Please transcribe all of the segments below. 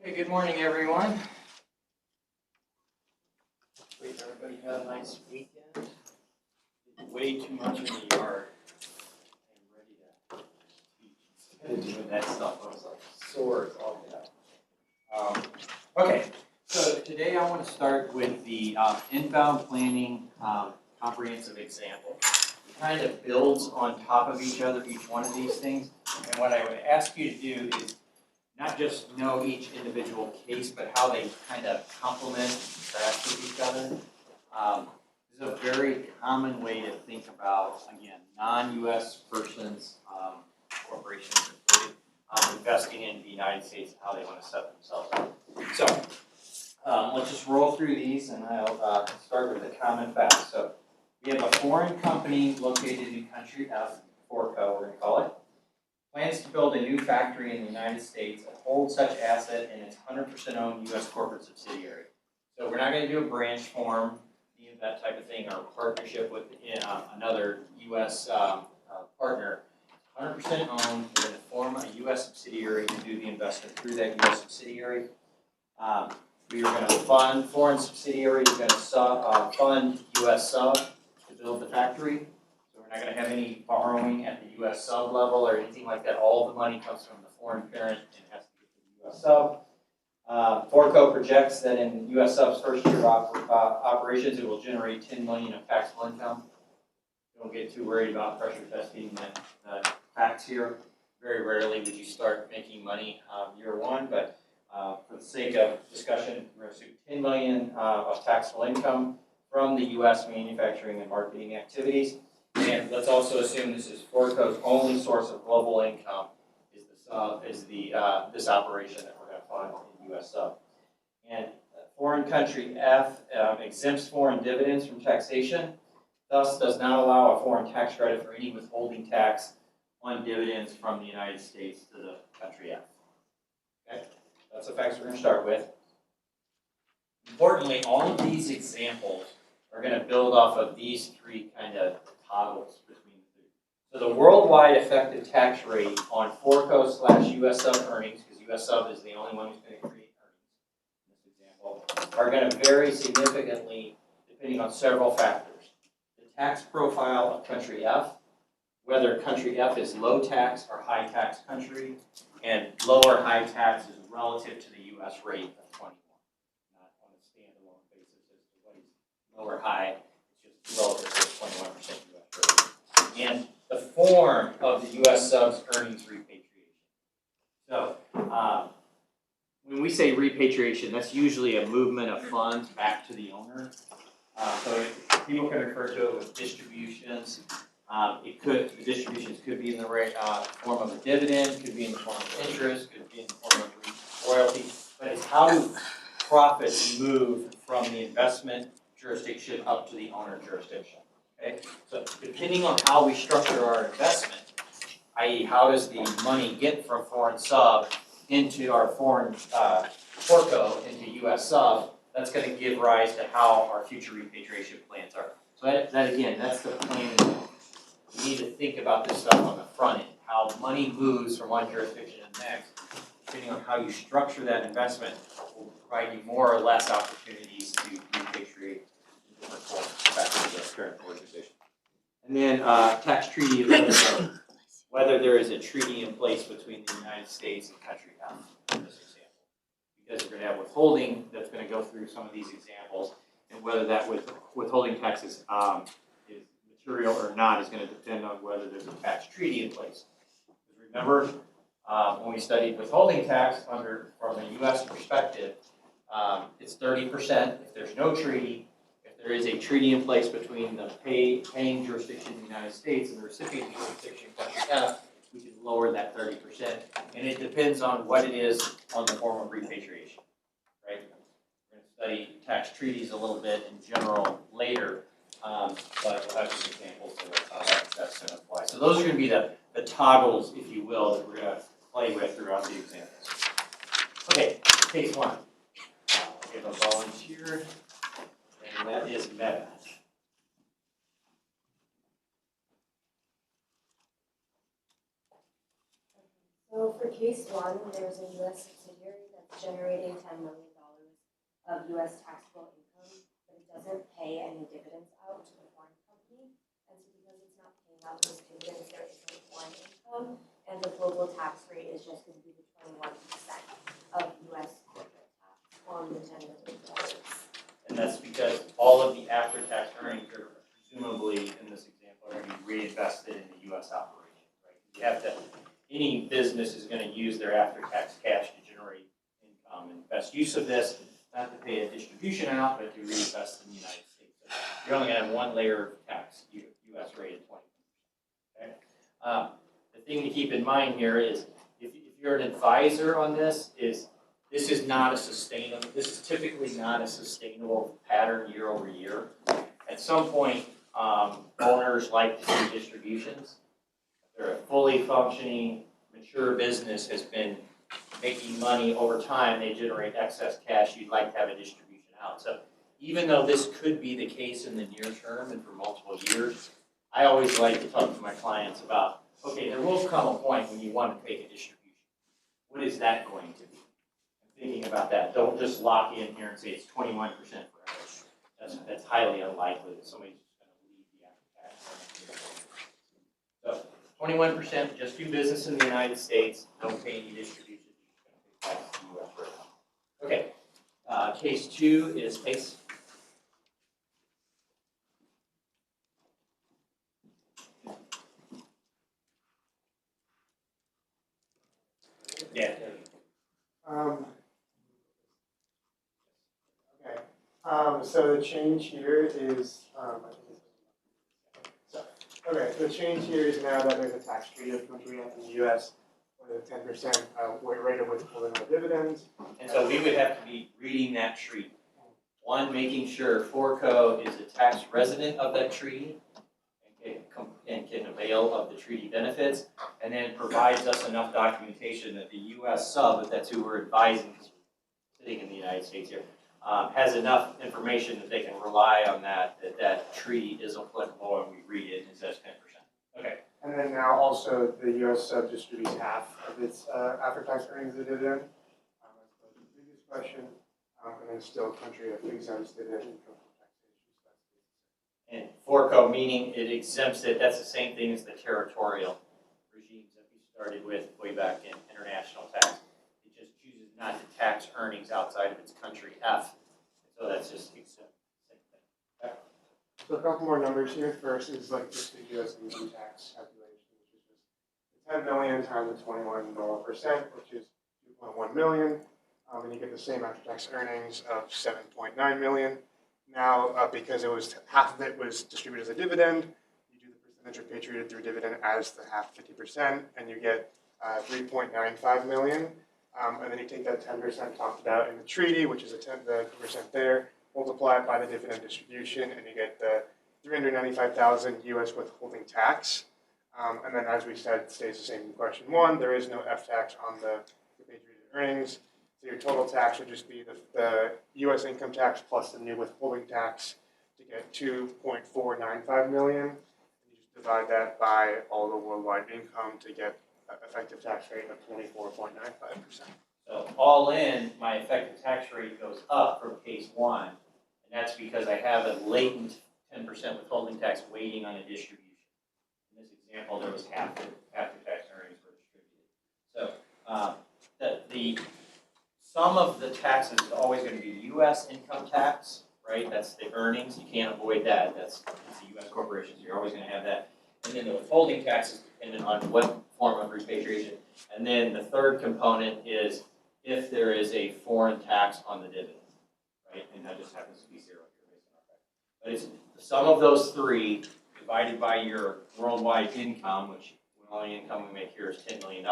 Hey, good morning, everyone. Hopefully everybody had a nice weekend. Did way too much in the yard. I'm ready to teach instead of doing that stuff. I was like sore as all that. Okay, so today I want to start with the inbound planning comprehensive example. It kind of builds on top of each other, each one of these things. And what I would ask you to do is not just know each individual case, but how they kind of complement and interact with each other. This is a very common way to think about, again, non-U.S. persons, corporations, including, investing in the United States and how they want to set themselves up. So let's just roll through these, and I'll start with the common facts. So we have a foreign company located in country F, Forco, we're going to call it. Plans to build a new factory in the United States and hold such asset in its 100% owned U.S. corporate subsidiary. So we're not going to do a branch form, any of that type of thing, or partnership with another U.S. Partner. 100% owned, we're going to form a U.S. subsidiary and do the investment through that U.S. subsidiary. We are going to fund foreign subsidiary, we're going to fund U.S. sub to build the factory. We're not going to have any borrowing at the U.S. sub level or anything like that. All the money comes from the foreign parent and has to get to the U.S. sub. Forco projects that in U.S. sub's first year of operations, it will generate $10 million of taxable income. Don't get too worried about pressure testing the tax here. Very rarely would you start making money year one, but for the sake of discussion, we're going to assume $10 million of taxable income from the U.S. manufacturing and marketing activities. And let's also assume this is Forco's only source of global income is this operation that we're going to fund in U.S. sub. And foreign country F exempts foreign dividends from taxation, thus does not allow a foreign tax credit for any withholding tax on dividends from the United States to the country F. Okay, that's the facts we're going to start with. Importantly, all of these examples are going to build off of these three kind of toggles between the two. So the worldwide effective tax rate on Forco/U.S. sub earnings, because U.S. sub is the only one who's going to create earnings in this example, are going to vary significantly depending on several factors. The tax profile of country F, whether country F is low tax or high tax country, and low or high tax is relative to the U.S. rate of 21. Not on a standalone basis as to what is low or high, it's just relative to 21% U.S. rate. And the form of the U.S. sub's earnings repatriation. So when we say repatriation, that's usually a movement of funds back to the owner. So people can refer to it with distributions. The distributions could be in the form of a dividend, could be in the form of interest, could be in the form of royalty, but it's how do profits move from the investment jurisdiction up to the owner jurisdiction. Okay? So depending on how we structure our investment, i.e. how does the money get from foreign sub into our foreign Forco into U.S. sub, that's going to give rise to how our future repatriation plans are. So that again, that's the plan. We need to think about this stuff on the front end, how money moves from one jurisdiction to the next. Depending on how you structure that investment will provide you more or less opportunities to repatriate in different forms back to the current organization. And then tax treaty availability, whether there is a treaty in place between the United States and country F in this example. Because we're going to have withholding that's going to go through some of these examples, and whether that withholding tax is material or not is going to depend on whether there's a tax treaty in place. Remember, when we studied withholding tax from a U.S. perspective, it's 30% if there's no treaty. If there is a treaty in place between the paying jurisdiction in the United States and the recipient jurisdiction, country F, we can lower that 30%. And it depends on what it is on the form of repatriation. Right? We're going to study tax treaties a little bit in general later. But we'll have some examples of how that's going to apply. So those are going to be the toggles, if you will, that we're going to play with throughout the examples. Okay, case one. I'll give a volunteer, and that is Meta. So for case one, there's a U.S. subsidiary that's generating $10 million of U.S. taxable income, but it doesn't pay any dividends out to the foreign company. And so because it's not paying out those dividends, there isn't foreign income, and the global tax rate is just going to be the 21% of U.S. corporate tax on the $10 million. And that's because all of the after-tax earnings are presumably, in this example, are going to be reinvested in the U.S. operation, right? You have to, any business is going to use their after-tax cash to generate income. And best use of this, not to pay a distribution out, but to reinvest in the United States. So you're only going to have one layer of tax, U.S. rate of 20%. Okay? The thing to keep in mind here is, if you're an advisor on this is not a sustainable, this is typically not a sustainable pattern year over year. At some point, owners like to see distributions. If they're a fully functioning, mature business has been making money over time, they generate excess cash, you'd like to have a distribution out. So even though this could be the case in the near term and for multiple years, I always like to talk to my clients about, okay, there will come a point when you want to take a distribution. What is that going to be? Thinking about that, don't just lock in here and say it's 21% forever. That's highly unlikely that somebody's just going to leave the after tax. So 21%, just do business in the United States, don't pay any distributions. You're just going to pay tax to the U.S. rate. Okay, case 2 is case. Yeah. So the change here is, so the change here is now that there's a tax treaty of country in the U.S. with a 10% rate of withholding of dividends. And so we would have to be reading that treaty. One, making sure Forco is a tax resident of that treaty and can avail of the treaty benefits, and then provides us enough documentation that the U.S. sub, if that's who we're advising, sitting in the United States here, has enough information that they can rely on that treaty is applicable, and we read it and it says 10%. Okay. And then now also the U.S. sub distributes half of its after-tax earnings as a dividend. That's the previous question. And then still country that figures out its dividend income taxation. And Forco, meaning it exempts it, that's the same thing as the territorial regimes that we started with way back in international tax. It just chooses not to tax earnings outside of its country F. So that's just exempt. Okay. So a couple more numbers here. First is like just the U.S. income tax calculation, which is just 10 million times the 21%, which is 2.1 million. And you get the same after-tax earnings of 7.9 million. Now, because it was half of it was distributed as a dividend, you do the percentage repatriated through dividend as the half 50%, and you get 3.95 million. And then you take that 10% talked about in the treaty, which is the 10% there, multiply it by the dividend distribution, and you get the 395,000 U.S. withholding tax. And then, as we said, it stays the same in question 1. There is no F tax on the repatriated earnings. So your total tax would just be the U.S. income tax plus the new withholding tax to get 2.495 million. And you just divide that by all the worldwide income to get an effective tax rate of 24.95%. So all in, my effective tax rate goes up from case 1, and that's because I have a latent 10% withholding tax waiting on a distribution. In this example, there was half the after-tax earnings were distributed. So the sum of the taxes is always going to be U.S. income tax, right? That's the earnings. You can't avoid that. It's the U.S. corporations. You're always going to have that. And then the withholding tax is dependent on what form of repatriation. And then the third component is if there is a foreign tax on the dividend, right? And that just happens to be 0 here based on our fact. But it's the sum of those three divided by your worldwide income, which the only income we make here is $10 million.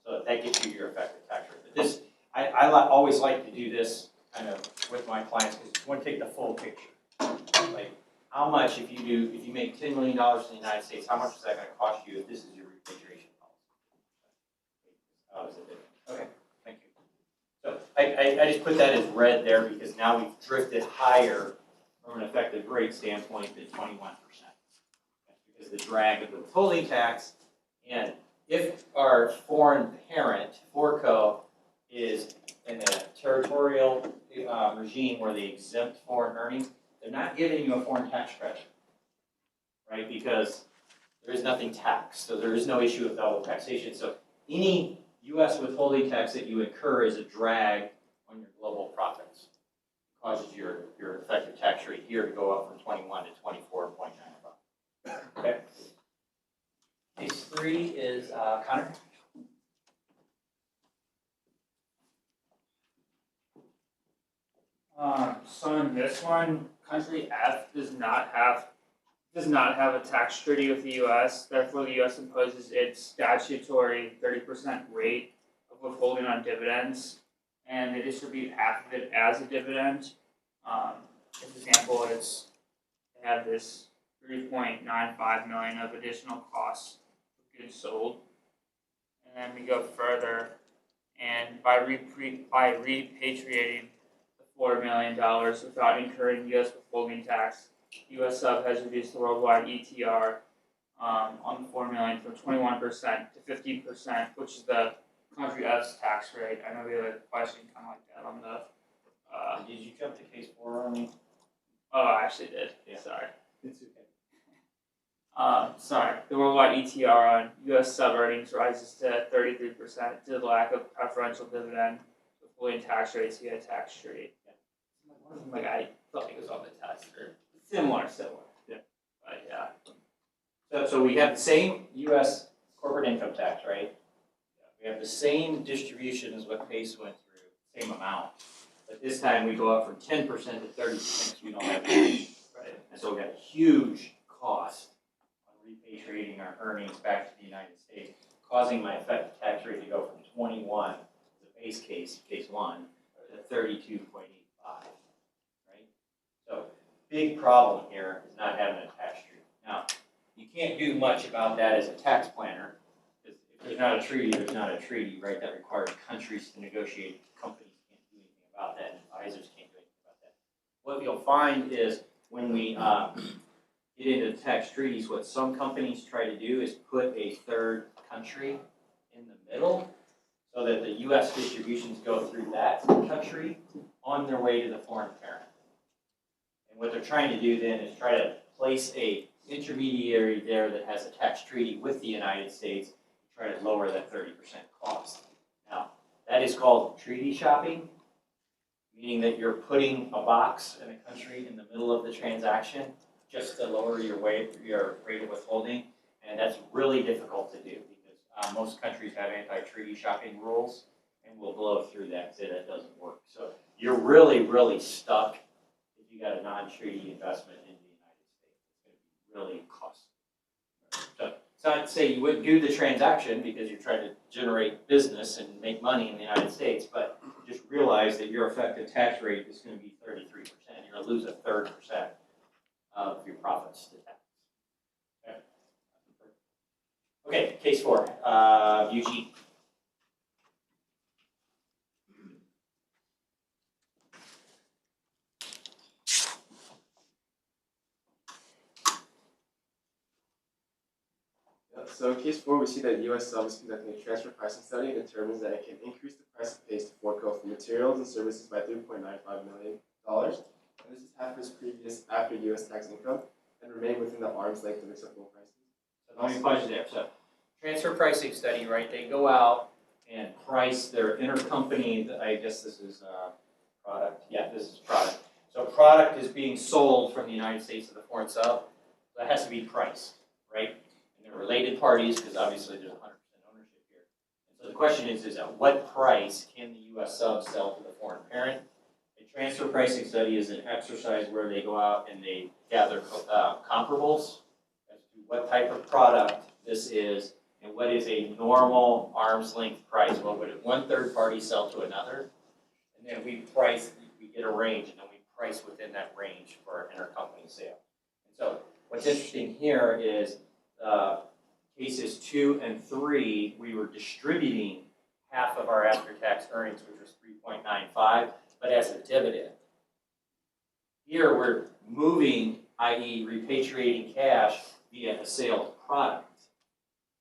So that gets you your effective tax rate. But this, I always like to do this kind of with my clients because you want to take the full picture. Like how much, if you make $10 million in the United States, how much is that going to cost you if this is your repatriation policy? How does it do? Okay, thank you. So I just put that as red there because now we've drifted higher from an effective rate standpoint than 21%. Because the drag of the withholding tax, and if our foreign parent, Forco, is in a territorial regime where they exempt foreign earnings, they're not giving you a foreign tax credit, right? Because there is nothing taxed, so there is no issue of double taxation. So any U.S. withholding tax that you incur is a drag on your global profits. It causes your effective tax rate here to go up from 21 to 24.95. Okay. Case 3 is Connor. So in this one, country F does not have a tax treaty with the U.S. Therefore, the U.S. imposes its statutory 30% rate of withholding on dividends, and they distribute half of it as a dividend. As an example, they have this $3.95 million of additional costs of goods sold, and then we go further, and by repatriating $4 million without incurring U.S. withholding tax, U.S. sub has reduced the worldwide ETR on the $4 million from 21% to 15%, which is the country F's tax rate. I know we had a question kind of like that on the. Did you jump to case 4 on me? Oh, I actually did. Yeah. Sorry. It's okay. Sorry. The worldwide ETR on U.S. sub earnings rises to 33% due to the lack of preferential dividend withholding tax rates via tax treaty. Like I thought it was on the test or similar. Yeah. But yeah. So we have the same U.S. corporate income tax, right? We have the same distribution as what Pace went through, same amount. But this time we go up from 10% to 30% because we don't have tax. Right. And so we got a huge cost on repatriating our earnings back to the United States, causing my effective tax rate to go from 21, the base case, case 1, to 32.85, right? So big problem here is not having a tax treaty. Now, you can't do much about that as a tax planner. If there's not a treaty, there's not a treaty, right? That requires countries to negotiate. Companies can't do anything about that, and advisors can't do anything about that. What you'll find is when we get into tax treaties, what some companies try to do is put a third country in the middle so that the U.S. distributions go through that country on their way to the foreign parent. And what they're trying to do then is try to place a intermediary there that has a tax treaty with the United States to try to lower that 30% cost. Now, that is called treaty shopping, meaning that you're putting a box in a country in the middle of the transaction just to lower your rate of withholding, and that's really difficult to do because most countries have anti-treaty shopping rules, and we'll blow through that and say that doesn't work. So you're really, really stuck if you got a non-treaty investment in the United States. It's going to be really costly. So it's not to say you wouldn't do the transaction because you're trying to generate business and make money in the United States, but just realize that your effective tax rate is going to be 33%. You're going to lose 1/3% of your profits to tax. Okay, okay, case 4, Eugene. So in case 4, we see that the U.S. sub is conducting a transfer pricing study and determines that it can increase the price it pays to forego for materials and services by $3.95 million. And this is half its previous after U.S. tax income and remain within the arm's length of acceptable prices. So let me pause you there. So transfer pricing study, right? They go out and price their intercompany, I guess this is product. Yeah, this is product. So product is being sold from the United States to the foreign sub. That has to be priced, right? And they're related parties because obviously there's 100% ownership here. And so the question is at what price can the U.S. sub sell to the foreign parent? A transfer pricing study is an exercise where they go out and they gather comparables as to what type of product this is and what is a normal arm's length price. What would one third party sell to another? And then we get a range, and then we price within that range for our intercompany sale. And so what's interesting here is cases 2 and 3, we were distributing half of our after-tax earnings, which was 3.95, but as a dividend. Here we're moving, i.e. repatriating cash via the sale of product,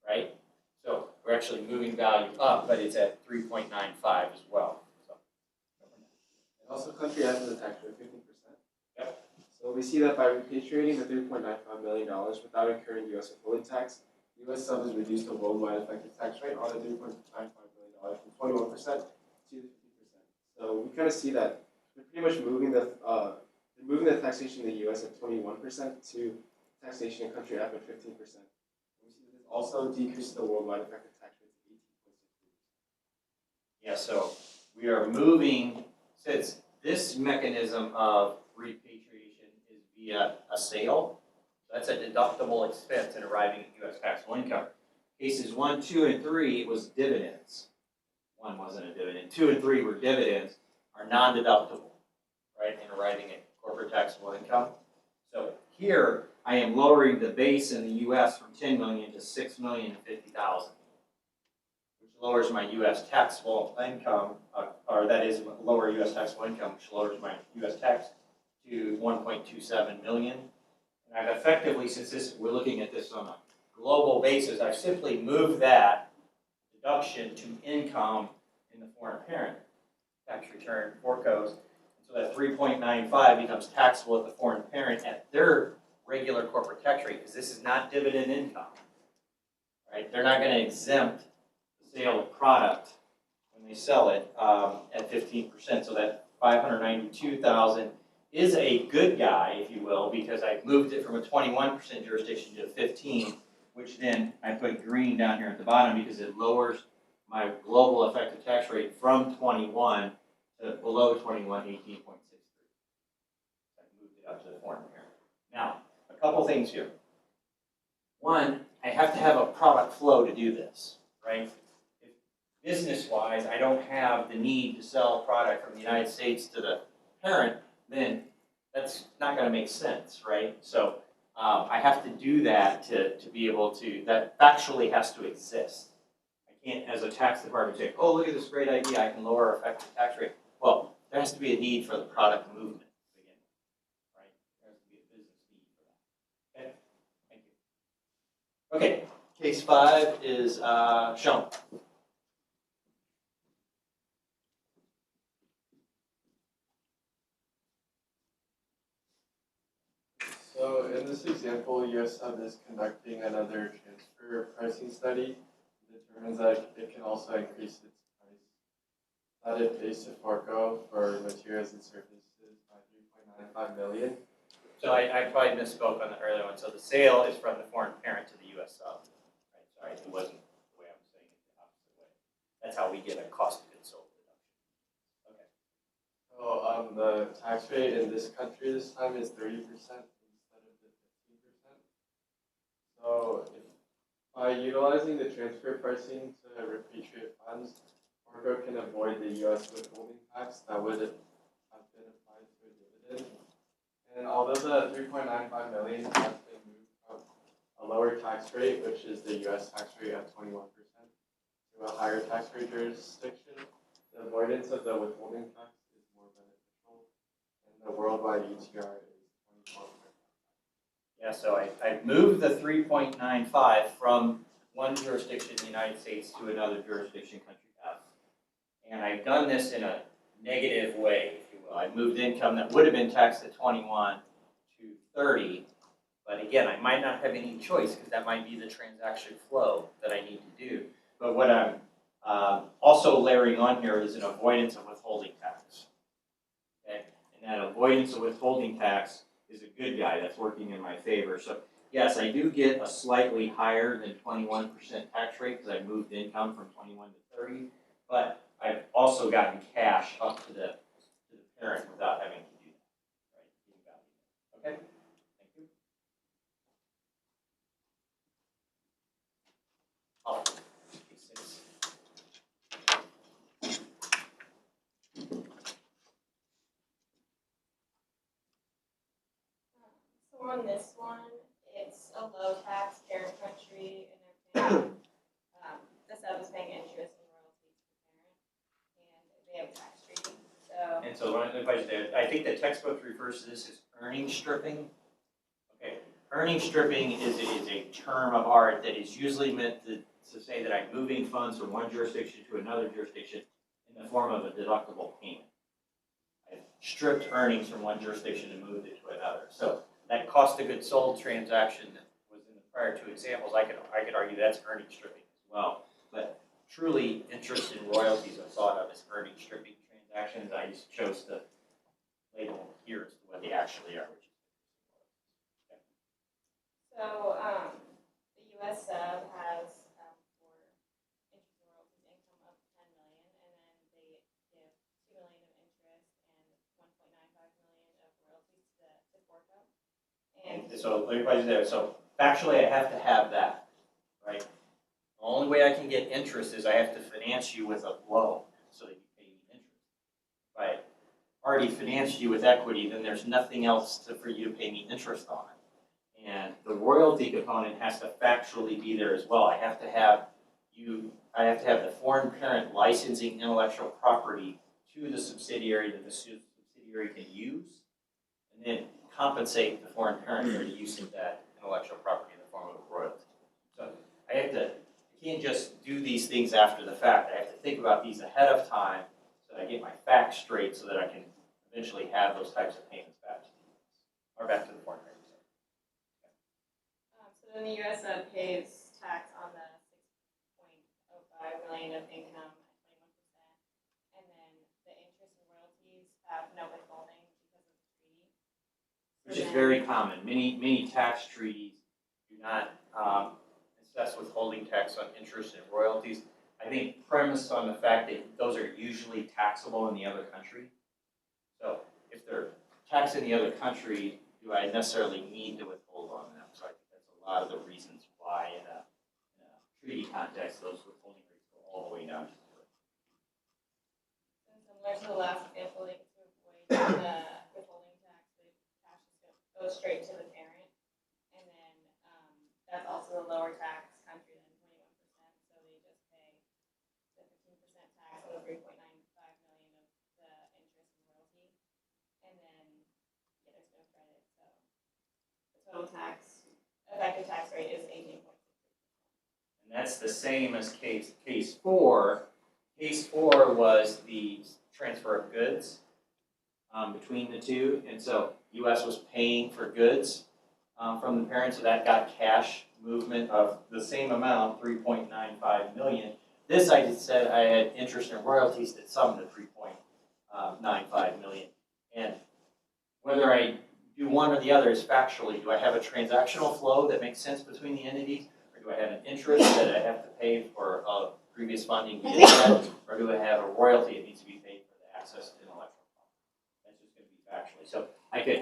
right? So we're actually moving value up, but it's at 3.95 as well. So. And also, country F is a tax rate of 15%. Yep. So we see that by repatriating the $3.95 million without incurring U.S. withholding tax, U.S. sub has reduced the worldwide effective tax rate on the $3.95 million from 21% to 50%. So we kind of see that they're pretty much moving the taxation in the U.S. at 21% to taxation in country F at 15%. We see that this also decreases the worldwide effective tax rate to 18.6%. Yeah, so we are moving, since this mechanism of repatriation is via a sale, that's a deductible expense in arriving at U.S. taxable income. Cases 1, 2, and 3 was dividends. 1 wasn't a dividend. 2 and 3 were dividends, are non-deductible, right, in arriving at corporate taxable income. So here, I am lowering the base in the U.S. from 10 million to 6,050,000, which lowers my U.S. taxable income, or that is lower U.S. taxable income, which lowers my U.S. tax to 1.27 million. And I've effectively, since we're looking at this on a global basis, I've simply moved that deduction to income in the foreign parent tax return forecos. So that 3.95 becomes taxable at the foreign parent at their regular corporate tax rate, because this is not dividend income, right? They're not going to exempt the sale of product when they sell it at 15%. So that 592,000 is a good guy, if you will, because I moved it from a 21% jurisdiction to a 15, which then I put green down here at the bottom because it lowers my global effective tax rate from 21 to below 21, 18.63. I moved it up to the foreign parent. Now, a couple things here. One, I have to have a product flow to do this, right? If business-wise, I don't have the need to sell product from the United States to the parent, then that's not going to make sense, right? So I have to do that to be able to, that factually has to exist. I can't, as a tax department, say, oh, look at this great idea, I can lower our effective tax rate. Well, there has to be a need for the product movement to begin with, right? There has to be a business need for that. Okay, thank you. Okay, case 5 is shown. So in this example, US Sub is conducting another transfer pricing study. It determines that it can also increase its price that it pays to Forco for materials and services by 3.95 million. So I probably misspoke on the earlier one. So the sale is from the foreign parent to the U.S. sub. Right? Sorry, it wasn't the way I'm saying it, the opposite way. That's how we get a cost of goods sold deduction. Okay. So the tax rate in this country this time is 30% instead of the 15%. So by utilizing the transfer pricing to repatriate funds, Forco can avoid the U.S. withholding tax that would have been applied to a dividend. And although the 3.95 million has been moved from a lower tax rate, which is the U.S. tax rate at 21%, to a higher tax rate jurisdiction, the avoidance of the withholding tax is more beneficial, and the worldwide ETR is 24.5. Yeah, so I moved the 3.95 from one jurisdiction in the United States to another jurisdiction, country F. And I've done this in a negative way, if you will. I moved income that would have been taxed at 21 to 30. But again, I might not have any choice because that might be the transaction flow that I need to do. But what I'm also layering on here is an avoidance of withholding tax. Okay? And that avoidance of withholding tax is a good guy that's working in my favor. So yes, I do get a slightly higher than 21% tax rate because I moved income from 21 to 30. But I've also gotten cash up to the parent without having to do that. Right? Okay? Thank you. Oh, case 6. So on this one, it's a low tax parent country, and they're paying, the sub is paying interest and royalties to the parent, and they have a tax treaty. So And so if I just, I think the textbook refers to this as earnings stripping. Okay, earnings stripping is a term of art that is usually meant to to say that I'm moving funds from one jurisdiction to another jurisdiction in the form of a deductible payment. I stripped earnings from one jurisdiction and moved it to another. So that cost of goods sold transaction that was in the prior two examples, I could argue that's earnings stripping as well. But truly, interest and royalties are thought of as earnings stripping transactions. I just chose to label them here as to what they actually are. So, the US sub has, for interest and royalties income of 10 million, and then they give 2 million of interest and 1.95 million of royalties to Forco. And So let me pause you there. So factually, I have to have that, right? The only way I can get interest is I have to finance you with a loan so that you pay me interest. If I already financed you with equity, then there's nothing else for you to pay me interest on. And the royalty component has to factually be there as well. I have to have the foreign parent licensing intellectual property to the subsidiary that the subsidiary can use, and then compensate the foreign parent for the use of that intellectual property in the form of a royalty. So I can't just do these things after the fact. I have to think about these ahead of time so that I get my facts straight so that I can eventually have those types of payments back to the US, or back to the foreign parent. so then the US sub pays tax on the 6.05 million of income at 21%, and then the interest and royalties have no withholding because of the treaty. Which is very common. Many tax treaties do not assess withholding tax on interest and royalties. I think premised on the fact that those are usually taxable in the other country. So if they're taxed in the other country, do I necessarily need to withhold on them? So I think that's a lot of the reasons why in a treaty context, those withholding rates go all the way down to zero. And similar to the last example, they get to avoid the withholding tax, the cash goes straight to the parent. And then that's also a lower tax country than 21%, so they just pay the 15% tax on the 3.95 million of the interest and royalty. And then there's no credit, so the total effective tax rate is 18.6%. And that's the same as case 4. Case 4 was the transfer of goods between the two, and so U.S. was paying for goods from the parent, so that got cash movement of the same amount, 3.95 million. This I just said I had interest and royalties that summed to 3.95 million, and whether I do one or the other is factually. Do I have a transactional flow that makes sense between the entities? Or do I have an interest that I have to pay for previous funding via debt? Or do I have a royalty that needs to be paid for the access to intellectual property? That's just going to be factually. So I could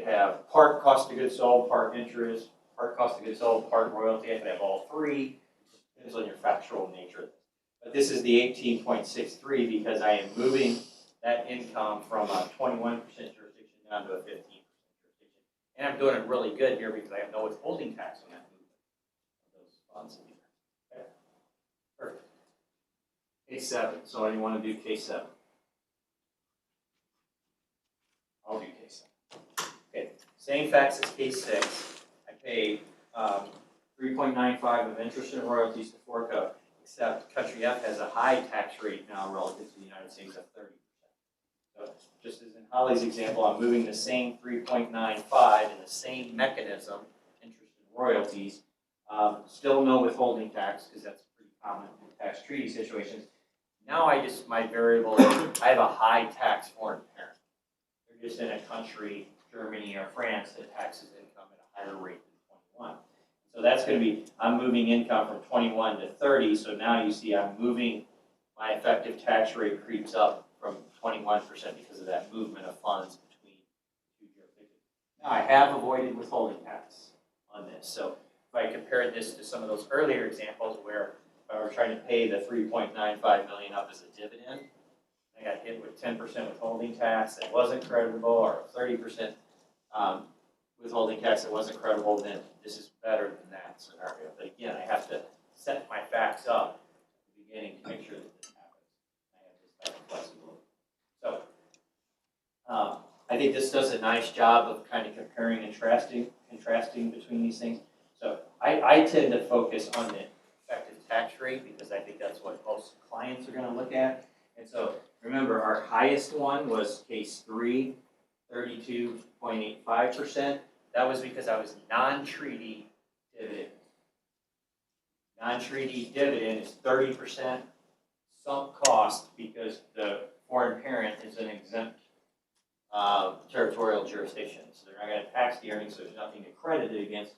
have part cost of goods sold, part interest, part cost of goods sold, part royalty. I could have all three. It depends on your factual nature. But this is the 18.63 because I am moving that income from a 21% jurisdiction down to a 15% jurisdiction. And I'm doing it really good here because I have no withholding tax on that movement of those funds. Okay. Perfect. Case 7. So I want to do case 7. I'll do case 7. Okay. Same facts as case 6. I paid 3.95 of interest and royalties to Forco, except country F has a high tax rate now relative to the United States of 30%. So just as in Holly's example, I'm moving the same 3.95 in the same mechanism, interest and royalties, still no withholding tax because that's pretty common in tax treaty situations. Now my variable is I have a high tax foreign parent. They're just in a country, Germany or France, that taxes income at a higher rate than 21. So that's going to be, I'm moving income from 21 to 30, so now you see I'm moving, my effective tax rate creeps up from 21% because of that movement of funds between two jurisdictions. Now I have avoided withholding tax on this, so if I compared this to some of those earlier examples where if I were trying to pay the 3.95 million up as a dividend, I got hit with 10% withholding tax that wasn't creditable, or 30% withholding tax that wasn't credible, then this is better than that scenario. But again, I have to set my facts up at the beginning to make sure that this happens. I have this type of flexibility. So I think this does a nice job of kind of comparing and contrasting between these things. So I tend to focus on the effective tax rate because I think that's what most clients are gonna look at. And so remember, our highest one was case 3, 32.85%. That was because I was non-treaty dividend. Non-treaty dividend is 30% sunk cost because the foreign parent is an exempt territorial jurisdiction. So they're not gonna tax the earnings, so there's nothing to credit it against.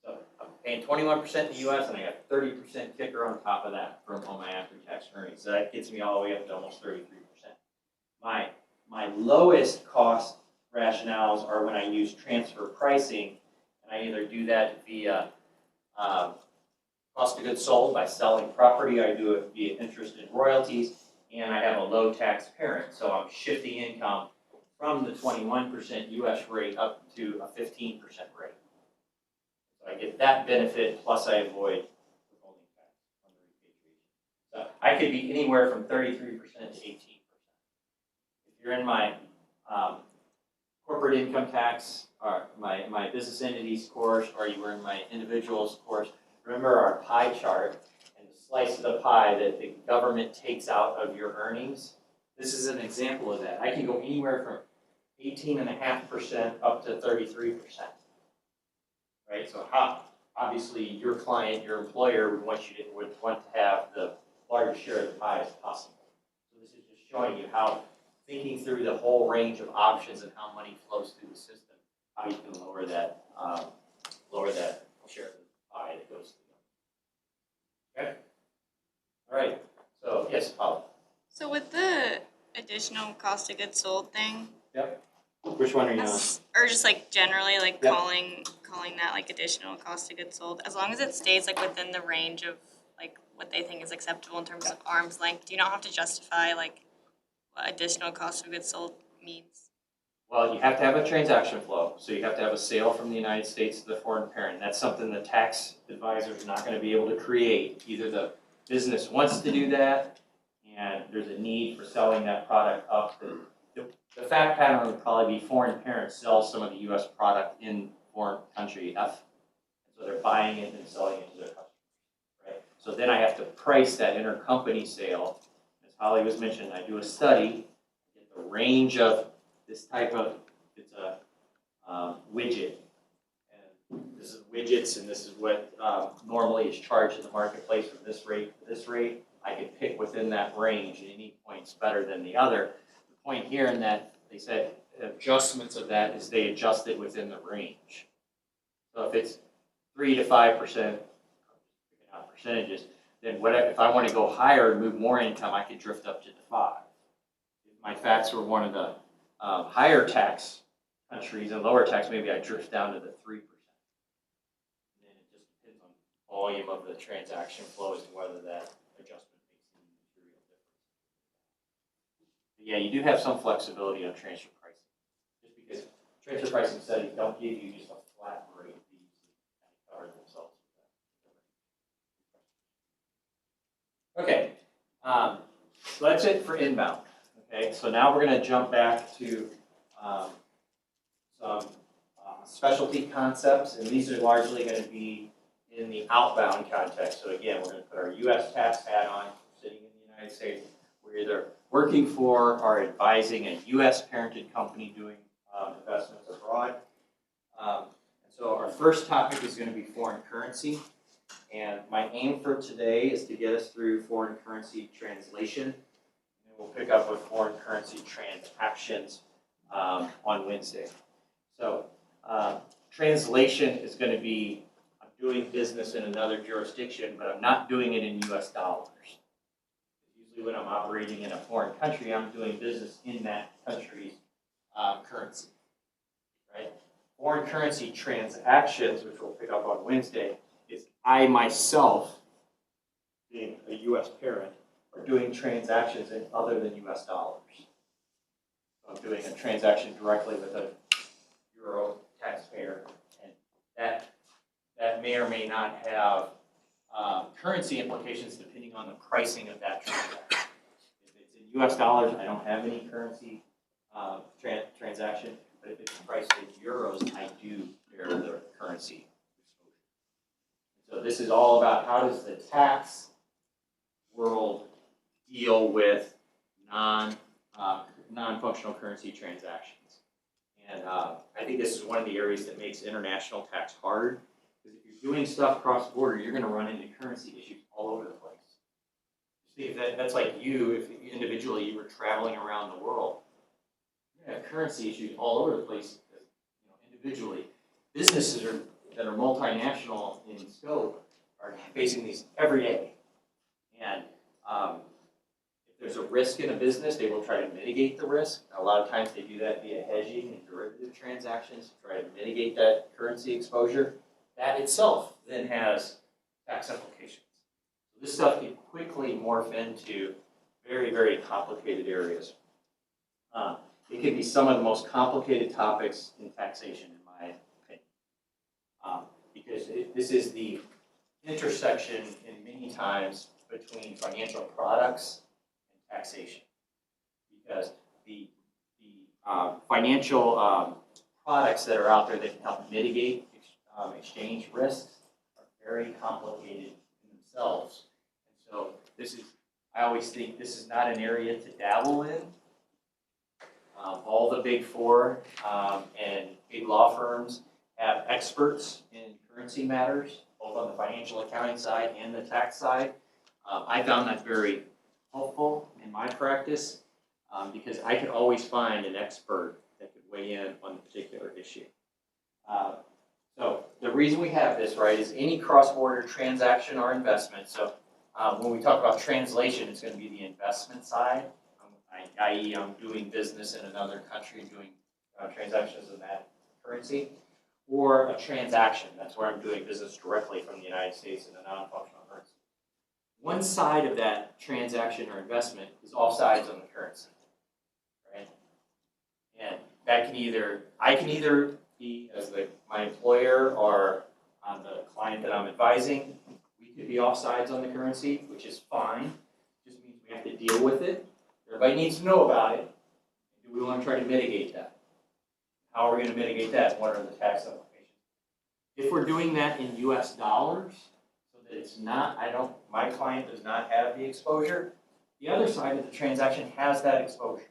So I'm paying 21% in the US and I got 30% kicker on top of that from all my after-tax earnings. So that gets me all the way up to almost 33%. My lowest cost rationales are when I use transfer pricing, and I either do that via cost of goods sold by selling property, I do it via interest and royalties, and I have a low tax parent. So I'm shifting income from the 21% US rate up to a 15% rate. So I get that benefit, plus I avoid withholding tax on the repatriation. So I could be anywhere from 33% to 18%. If you're in my corporate income tax, or my business entities course, or you were in my individuals course, remember our pie chart and the slice of the pie that the government takes out of your earnings? This is an example of that. I can go anywhere from 18.5% up to 33%. Right? So obviously your client, your employer would want to have the largest share of the pie as possible. So this is just showing you how thinking through the whole range of options and how money flows through the system, how you can lower that share of the pie that goes through. Okay? All right. So yes, Paula. So with the additional cost of goods sold thing, Which one are you on? or just like generally like Yep. calling that like additional cost of goods sold, as long as it stays like within the range of like what they think is acceptable in terms of arm's length, do you not have to justify like what additional cost of goods sold means? Well, you have to have a transaction flow, so you have to have a sale from the United States to the foreign parent. That's something the tax advisor is not going to be able to create. Either the business wants to do that, and there's a need for selling that product up. The fact pattern would probably be foreign parents sell some of the U.S. product in foreign country F, so they're buying it and selling it to their customers, right? So then I have to price that intercompany sale. As Holly was mentioning, I do a study, get the range of this type of, it's a widget. And this is widgets, and this is what normally is charged in the marketplace from this rate to this rate. I can pick within that range, and any point's better than the other. The point here in that they said adjustments of that is they adjust it within the range. So if it's 3 to 5%, picking out percentages, then if I want to go higher and move more income, I could drift up to the 5. If my facts were one of the higher tax countries and lower tax, maybe I drift down to the 3%. And then it just depends on volume of the transaction flow as to whether that adjustment makes any material difference. But yeah, you do have some flexibility on transfer pricing, just because transfer pricing studies don't give you just a flat rate. They usually kind of cover themselves with that. Okay, so that's it for inbound. Okay, so now we're going to jump back to some specialty concepts, and these are largely going to be in the outbound context. So again, we're going to put our U.S. tax hat on, sitting in the United States. We're either working for or advising a U.S. parented company doing investments abroad. And so our first topic is going to be foreign currency. And my aim for today is to get us through foreign currency translation. And we'll pick up with foreign currency transactions on Wednesday. So translation is going to be, I'm doing business in another jurisdiction, but I'm not doing it in US dollars. Usually when I'm operating in a foreign country, I'm doing business in that country's currency, right? Foreign currency transactions, which we'll pick up on Wednesday, is I myself, being a US parent, are doing transactions in other than US dollars. I'm doing a transaction directly with a Euro taxpayer, and that may or may not have currency implications depending on the pricing of that transaction. If it's in US dollars, I don't have any currency transaction, but if it's priced in euros, I do bear the currency exposure. So this is all about how does the tax world deal with non-functional currency transactions. And I think this is one of the areas that makes international tax hard, because if you're doing stuff cross-border, you're gonna run into currency issues all over the place. See, that's like you, if individually you were traveling around the world, you're gonna have currency issues all over the place, individually. Businesses that are multinational in scope are facing these every day. And if there's a risk in a business, they will try to mitigate the risk. A lot of times they do that via hedging and derivative transactions to try to mitigate that currency exposure. That itself then has tax implications. So this stuff can quickly morph into very, very complicated areas. It can be some of the most complicated topics in taxation, in my opinion. Because this is the intersection in many times between financial products and taxation. Because the financial products that are out there that can help mitigate exchange risks are very complicated in themselves. And so I always think this is not an area to dabble in. All the big four and big law firms have experts in currency matters, both on the financial accounting side and the tax side. I found that very helpful in my practice because I could always find an expert that could weigh in on the particular issue. So the reason we have this, right, is any cross-border transaction or investment. So when we talk about translation, it's going to be the investment side, i.e. I'm doing business in another country and doing transactions in that currency, or a transaction. That's where I'm doing business directly from the United States in a non-functional currency. One side of that transaction or investment is all sides on the currency, right? And that can I can either be as my employer or the client that I'm advising. We could be off sides on the currency, which is fine. Just means we have to deal with it. Everybody needs to know about it. Do we want to try to mitigate that? How are we going to mitigate that? What are the tax implications? If we're doing that in US dollars, so that it's not, my client does not have the exposure, the other side of the transaction has that exposure.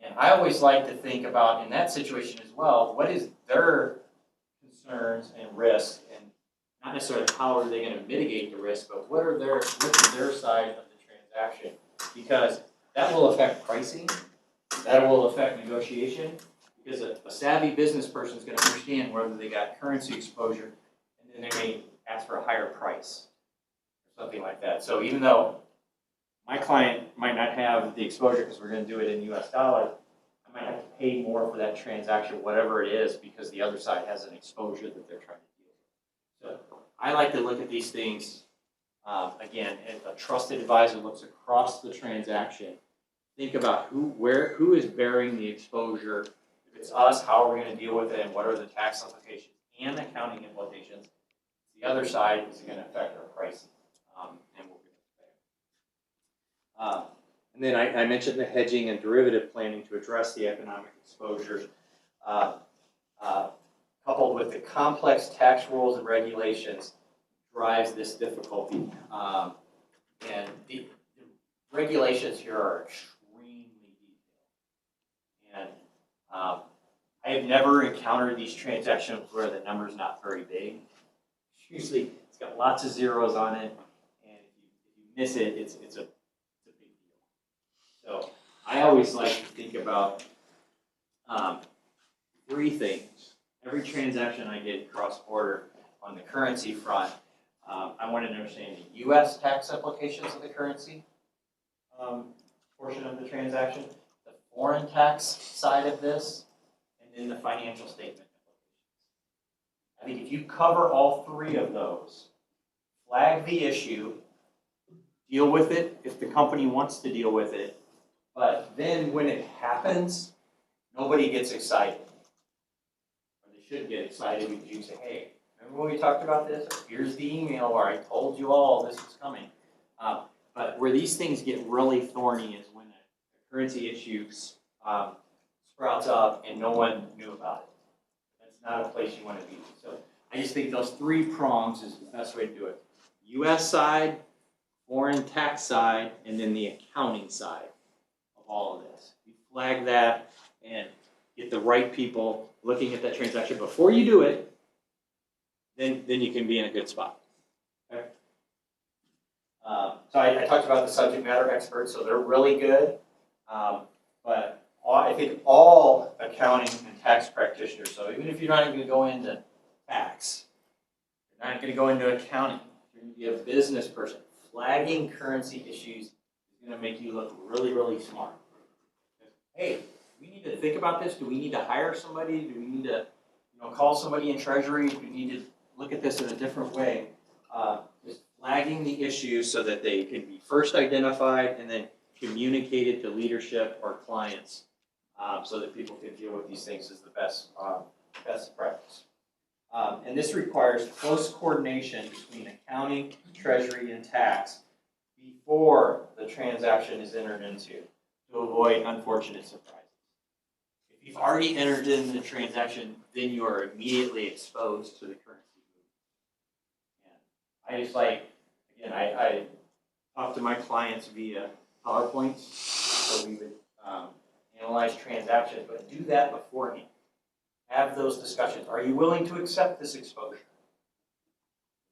And I always like to think about, in that situation as well, what is their concerns and risks, and not necessarily how are they going to mitigate the risk, but what's their side of the transaction? Because that will affect pricing, that will affect negotiation, because a savvy business person is going to understand whether they got currency exposure, and then they may ask for a higher price, or something like that. So even though my client might not have the exposure because we're going to do it in US dollars, I might have to pay more for that transaction, whatever it is, because the other side has an exposure that they're trying to deal with. So I like to look at these things, again, if a trusted advisor looks across the transaction, think about who is bearing the exposure. If it's us, how are we going to deal with it, and what are the tax implications and accounting implications? The other side is going to affect our pricing, and we'll get there. And then I mentioned the hedging and derivative planning to address the economic exposures, coupled with the complex tax rules and regulations, drives this difficulty. And the regulations here are extremely detailed. And I have never encountered these transactions where the number's not very big. Usually it's got lots of zeros on it, and if you miss it, it's a big deal. So I always like to think about three things. Every transaction I get cross-border on the currency front, I want to understand the U.S. tax implications of the currency portion of the transaction, the foreign tax side of this, and then the financial statement implications. I think if you cover all three of those, flag the issue, deal with it if the company wants to deal with it, but then when it happens, nobody gets excited. Or they should get excited when you say, hey, remember when we talked about this? Here's the email where I told you all this was coming. But where these things get really thorny is when a currency issue sprouts up and no one knew about it. That's not a place you want to be. So I just think those three prongs is the best way to do it. U.S. side, foreign tax side and then the accounting side of all of this. You flag that and get the right people looking at that transaction before you do it, then you can be in a good spot. Okay? So I talked about the subject matter experts, so they're really good. But I think all accounting and tax practitioners, so even if you're not even going to go into tax, you're not going to go into accounting, you're going to be a business person, flagging currency issues is going to make you look really, really smart. Hey, we need to think about this. Do we need to hire somebody? Do we need to, call somebody in treasury? Do we need to look at this in a different way? Just flagging the issues so that they can be first identified and then communicated to leadership or clients, so that people can deal with these things is the best practice. And this requires close coordination between accounting, treasury, and tax before the transaction is entered into to avoid unfortunate surprises. If you've already entered into the transaction, then you are immediately exposed to the currency movement. And I just I talk to my clients via PowerPoints, so we would analyze transactions, but do that beforehand. Have those discussions. Are you willing to accept this exposure?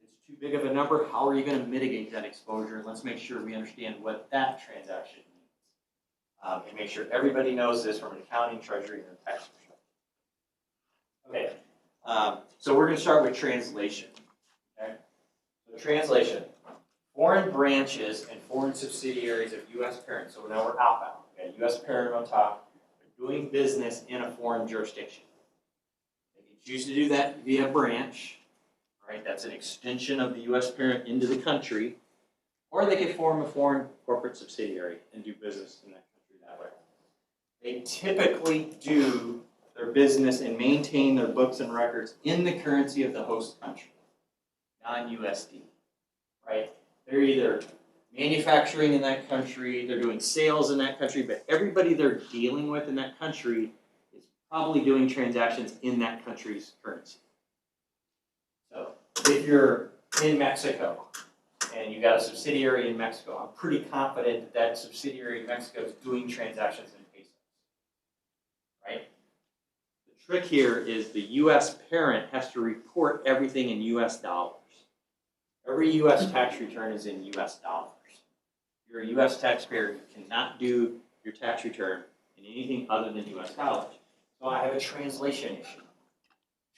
If it's too big of a number, how are you going to mitigate that exposure? Let's make sure we understand what that transaction means. And make sure everybody knows this from an accounting, treasury, and tax perspective. Okay, so we're going to start with translation. Okay, so translation. Foreign branches and foreign subsidiaries of U.S. parents, so now we're outbound. Okay, U.S. parent on top, doing business in a foreign jurisdiction. They can choose to do that via branch, right? That's an extension of the U.S. parent into the country, or they can form a foreign corporate subsidiary and do business in that country that way. They typically do their business and maintain their books and records in the currency of the host country, non-USD, right? They're either manufacturing in that country, they're doing sales in that country, but everybody they're dealing with in that country is probably doing transactions in that country's currency. So if you're in Mexico and you got a subsidiary in Mexico, I'm pretty confident that that subsidiary in Mexico is doing transactions in pesos, right? The trick here is the U.S. parent has to report everything in U.S. dollars. Every U.S. tax return is in U.S. dollars. If you're a U.S. taxpayer, you cannot do your tax return in anything other than U.S. dollars. So I have a translation issue.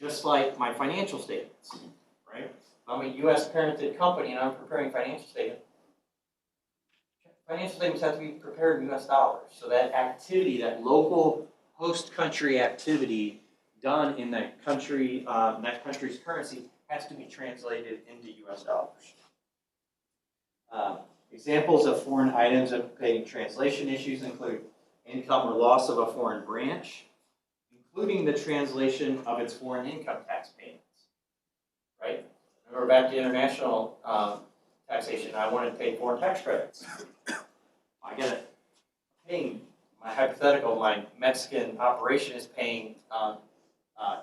Just like my financial statements, right? If I'm a U.S. parented company and I'm preparing financial statements have to be prepared in U.S. dollars. So that activity, that local host country activity done in that country, that country's currency, has to be translated into U.S. dollars. Examples of foreign items implicating translation issues include income or loss of a foreign branch, including the translation of its foreign income tax payments. Right? Remember back to international taxation, I wanted to pay foreign tax credits. I get it. Paying my hypothetical, my Mexican operation is paying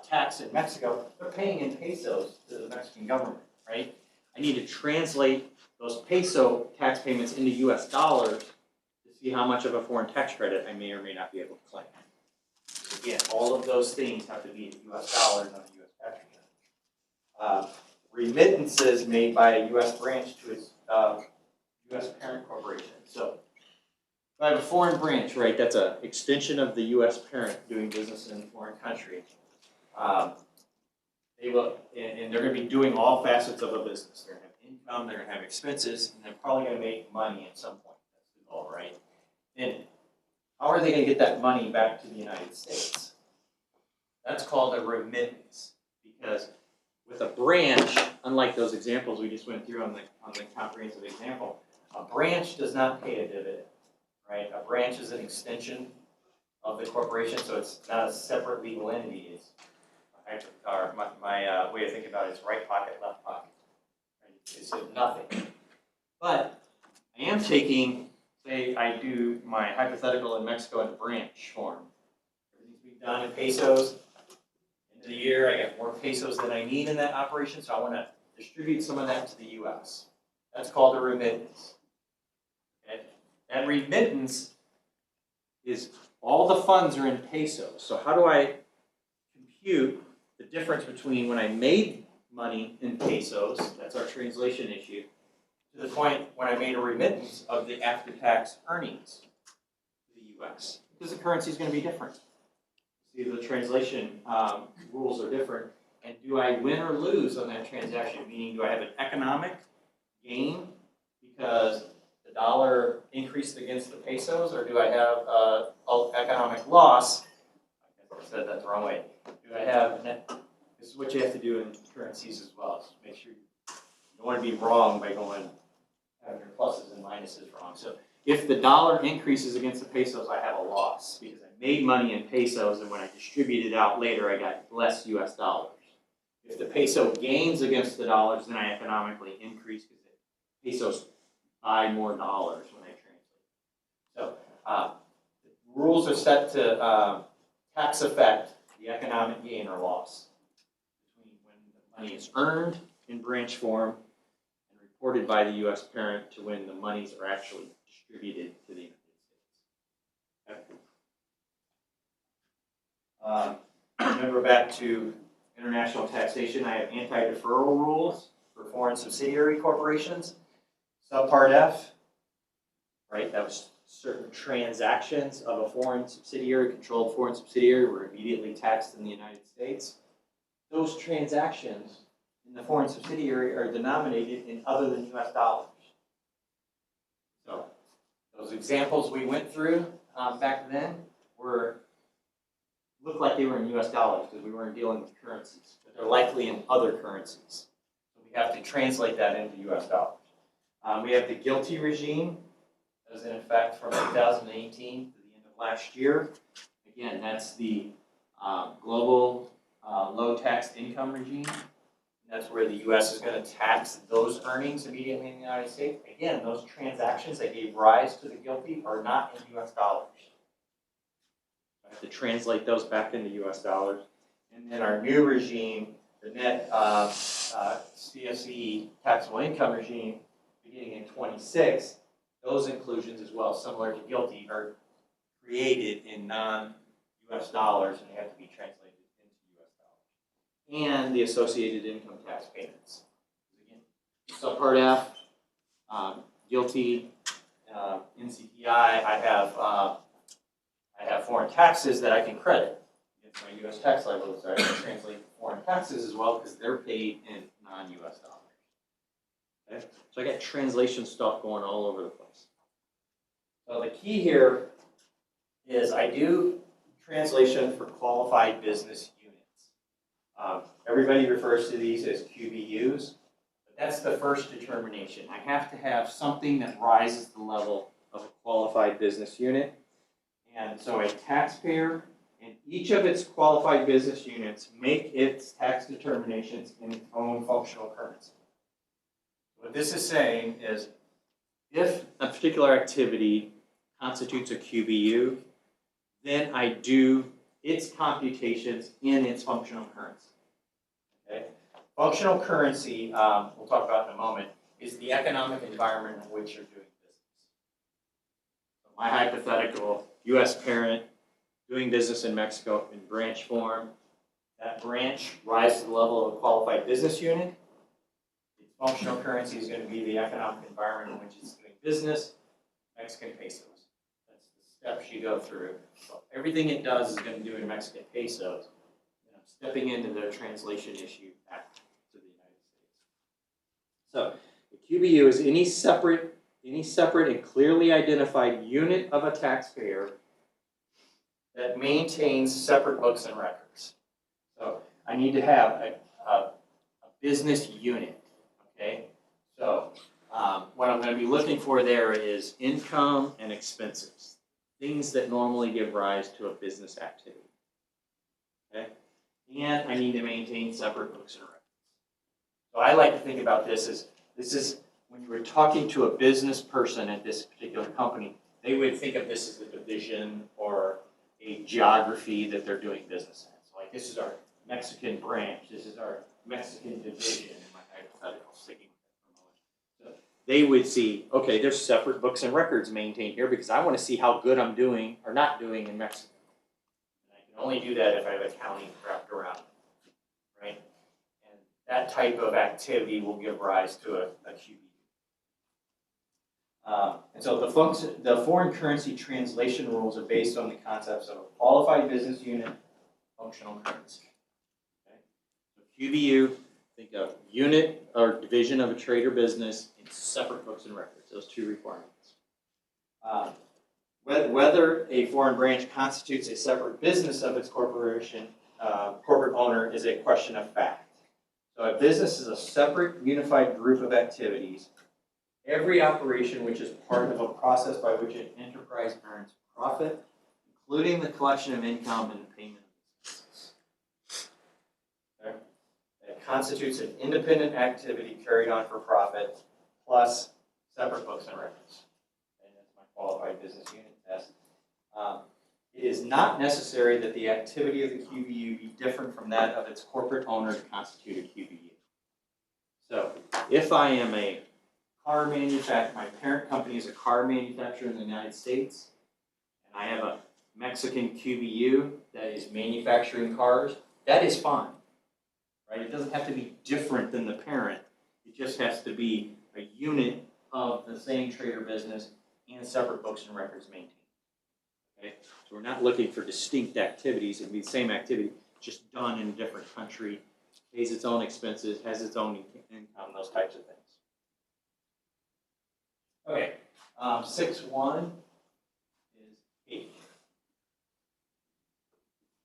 tax in Mexico, they're paying in pesos to the Mexican government, right? I need to translate those peso tax payments into U.S. dollars to see how much of a foreign tax credit I may or may not be able to claim. Again, all of those things have to be in U.S. dollars on a U.S. tax return. Remittances made by a U.S. branch to its U.S. parent corporation. So if I have a foreign branch, right, that's an extension of the U.S. parent doing business in a foreign country. They will, and they're going to be doing all facets of a business. They're going to have income, they're going to have expenses, and they're probably going to make money at some point. That's the goal, right? Then, how are they going to get that money back to the United States? That's called a remittance, because with a branch, unlike those examples we just went through on the comprehensive example, a branch does not pay a dividend, right? A branch is an extension of the corporation, so it's not a separate legal entity. It's my way of thinking about it is right pocket, left pocket. Right? It's nothing. But I am taking, say I do my hypothetical in Mexico in branch form. Everything's being done in pesos. End of the year, I got more pesos than I need in that operation, so I want to distribute some of that to the U.S. That's called a remittance. that remittance is, all the funds are in pesos. So how do I compute the difference between when I made money in pesos, that's our translation issue, to the point when I made a remittance of the after-tax earnings to the U.S. Because the currency is going to be different. See, the translation rules are different. And do I win or lose on that transaction? Meaning, do I have an economic gain because the dollar increased against the pesos, or do I have an economic loss? I said that the wrong way. Do I have net? This is what you have to do in currencies as well. So make sure you don't want to be wrong by having your pluses and minuses wrong. So if the dollar increases against the pesos, I have a loss because I made money in pesos, and when I distribute it out later, I got less U.S. dollars. If the peso gains against the dollars, then I economically increase because the pesos buy more dollars when I translate. So the rules are set to tax affect the economic gain or loss between when the money is earned in branch form and reported by the U.S. parent to when the monies are actually distributed to the United States. Okay. Remember back to international taxation, I have anti-deferral rules for foreign subsidiary corporations. Subpart F, right, that was certain transactions of a foreign subsidiary, controlled foreign subsidiary, were immediately taxed in the United States. Those transactions in the foreign subsidiary are denominated in other than US dollars. So those examples we went through back then looked like they were in US dollars because we weren't dealing with currencies, but they're likely in other currencies. So we have to translate that into US dollars. We have the GILTI regime that was in effect from 2018 to the end of last year. Again, that's the global low tax income regime. That's where the U.S. is going to tax those earnings immediately in the United States. Again, those transactions that gave rise to the GILTI are not in U.S. dollars. I have to translate those back into U.S. dollars. And then our new regime, the net CSE taxable income regime, beginning in 26, those inclusions as well, similar to GILTI, are created in non-U.S. dollars and they have to be translated into U.S. dollars. And the associated income tax payments. Again, subpart F, GILTI, NCPI, I have foreign taxes that I can credit against my U.S. tax liabilities. I can translate foreign taxes as well because they're paid in non-U.S. dollars. Okay? So I got translation stuff going all over the place. So the key here is I do translation for qualified business units. Everybody refers to these as QBUs, but that's the first determination. I have to have something that rises the level of a qualified business unit. And so a taxpayer and each of its qualified business units make its tax determinations in its own functional currency. What this is saying is if a particular activity constitutes a QBU, then I do its computations in its functional currency. Okay? Functional currency, we'll talk about in a moment, is the economic environment in which you're doing business. So my hypothetical, U.S. parent doing business in Mexico in branch form, that branch rises to the level of a qualified business unit. Its functional currency is going to be the economic environment in which it's doing business, Mexican pesos. That's the steps you go through. So everything it does is going to do in Mexican pesos. And I'm stepping into the translation issue back to the United States. So the QBU is any separate and clearly identified unit of a taxpayer that maintains separate books and records. So I need to have a business unit, okay? So what I'm going to be looking for there is income and expenses, things that normally give rise to a business activity, okay? And I need to maintain separate books and records. So I like to think about this as, when you were talking to a business person at this particular company, they would think of this as a division or a geography that they're doing business in. So like this is our Mexican branch, this is our Mexican division in my hypothetical, sticking with that for a moment. So they would see, okay, there's separate books and records maintained here because I want to see how good I'm doing or not doing in Mexico. And I can only do that if I have accounting wrapped around it, right? And that type of activity will give rise to a QBU. And so the foreign currency translation rules are based on the concepts of a qualified business unit, functional currency. Okay? So QBU, think of unit or division of a trade or business in separate books and records, those two requirements. Whether a foreign branch constitutes a separate business of its corporation, corporate owner is a question of fact. So a business is a separate unified group of activities. Every operation which is part of a process by which an enterprise earns profit, including the collection of income and the payment of expenses. Okay? It constitutes an independent activity carried on for profit, plus separate books and records. And that's my qualified business unit test. It is not necessary that the activity of the QBU be different from that of its corporate owner to constitute a QBU. So, if I am a car manufacturer, my parent company is a car manufacturer in the United States, and I have a Mexican QBU that is manufacturing cars, that is fine, right? It doesn't have to be different than the parent. It just has to be a unit of the same trade or business and separate books and records maintained. Okay? So we're not looking for distinct activities. It would be the same activity, just done in a different country, pays its own expenses, has its own income, those types of things. Okay, 6.1 is 8.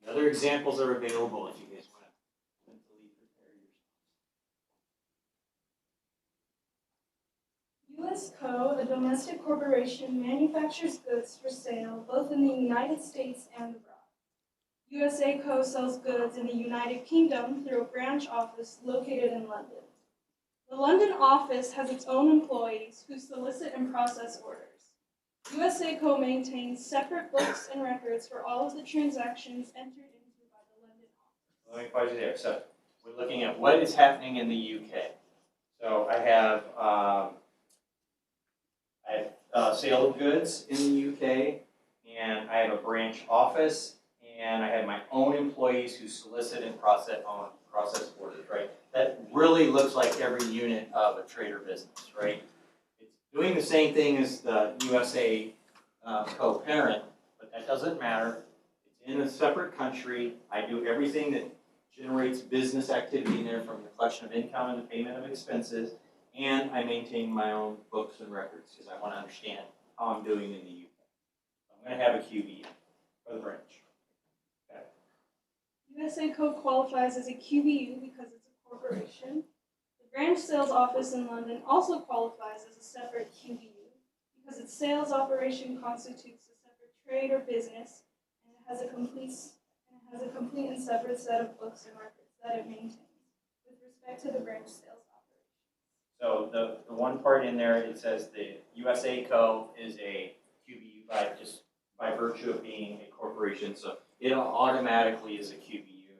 The other examples are available if you guys want to mentally prepare yourself. U.S. Co., a domestic corporation, manufactures goods for sale both in the United States and abroad. USA Co. sells goods in the United Kingdom through a branch office located in London. The London office has its own employees who solicit and process orders. USA Co. maintains separate books and records for all of the transactions entered into by the London office. Let me pause you there. So we're looking at what is happening in the UK. So I have sale of goods in the UK, and I have a branch office, and I have my own employees who solicit and process orders, right? That really looks like every unit of a trade or business, right? It's doing the same thing as the USA co-parent, but that doesn't matter. It's in a separate country. I do everything that generates business activity in there, from the collection of income and the payment of expenses, and I maintain my own books and records because I want to understand how I'm doing in the UK. I'm going to have a QBU for the branch. Okay. USA Co. qualifies as a QBU because it's a corporation. The branch sales office in London also qualifies as a separate QBU because its sales operation constitutes a separate trade or business, and it has a complete and separate set of books and records that it maintains with respect to the branch sales operation. So the one part in there, it says the USA Co. is a QBU by virtue of being a corporation, so it automatically is a QBU.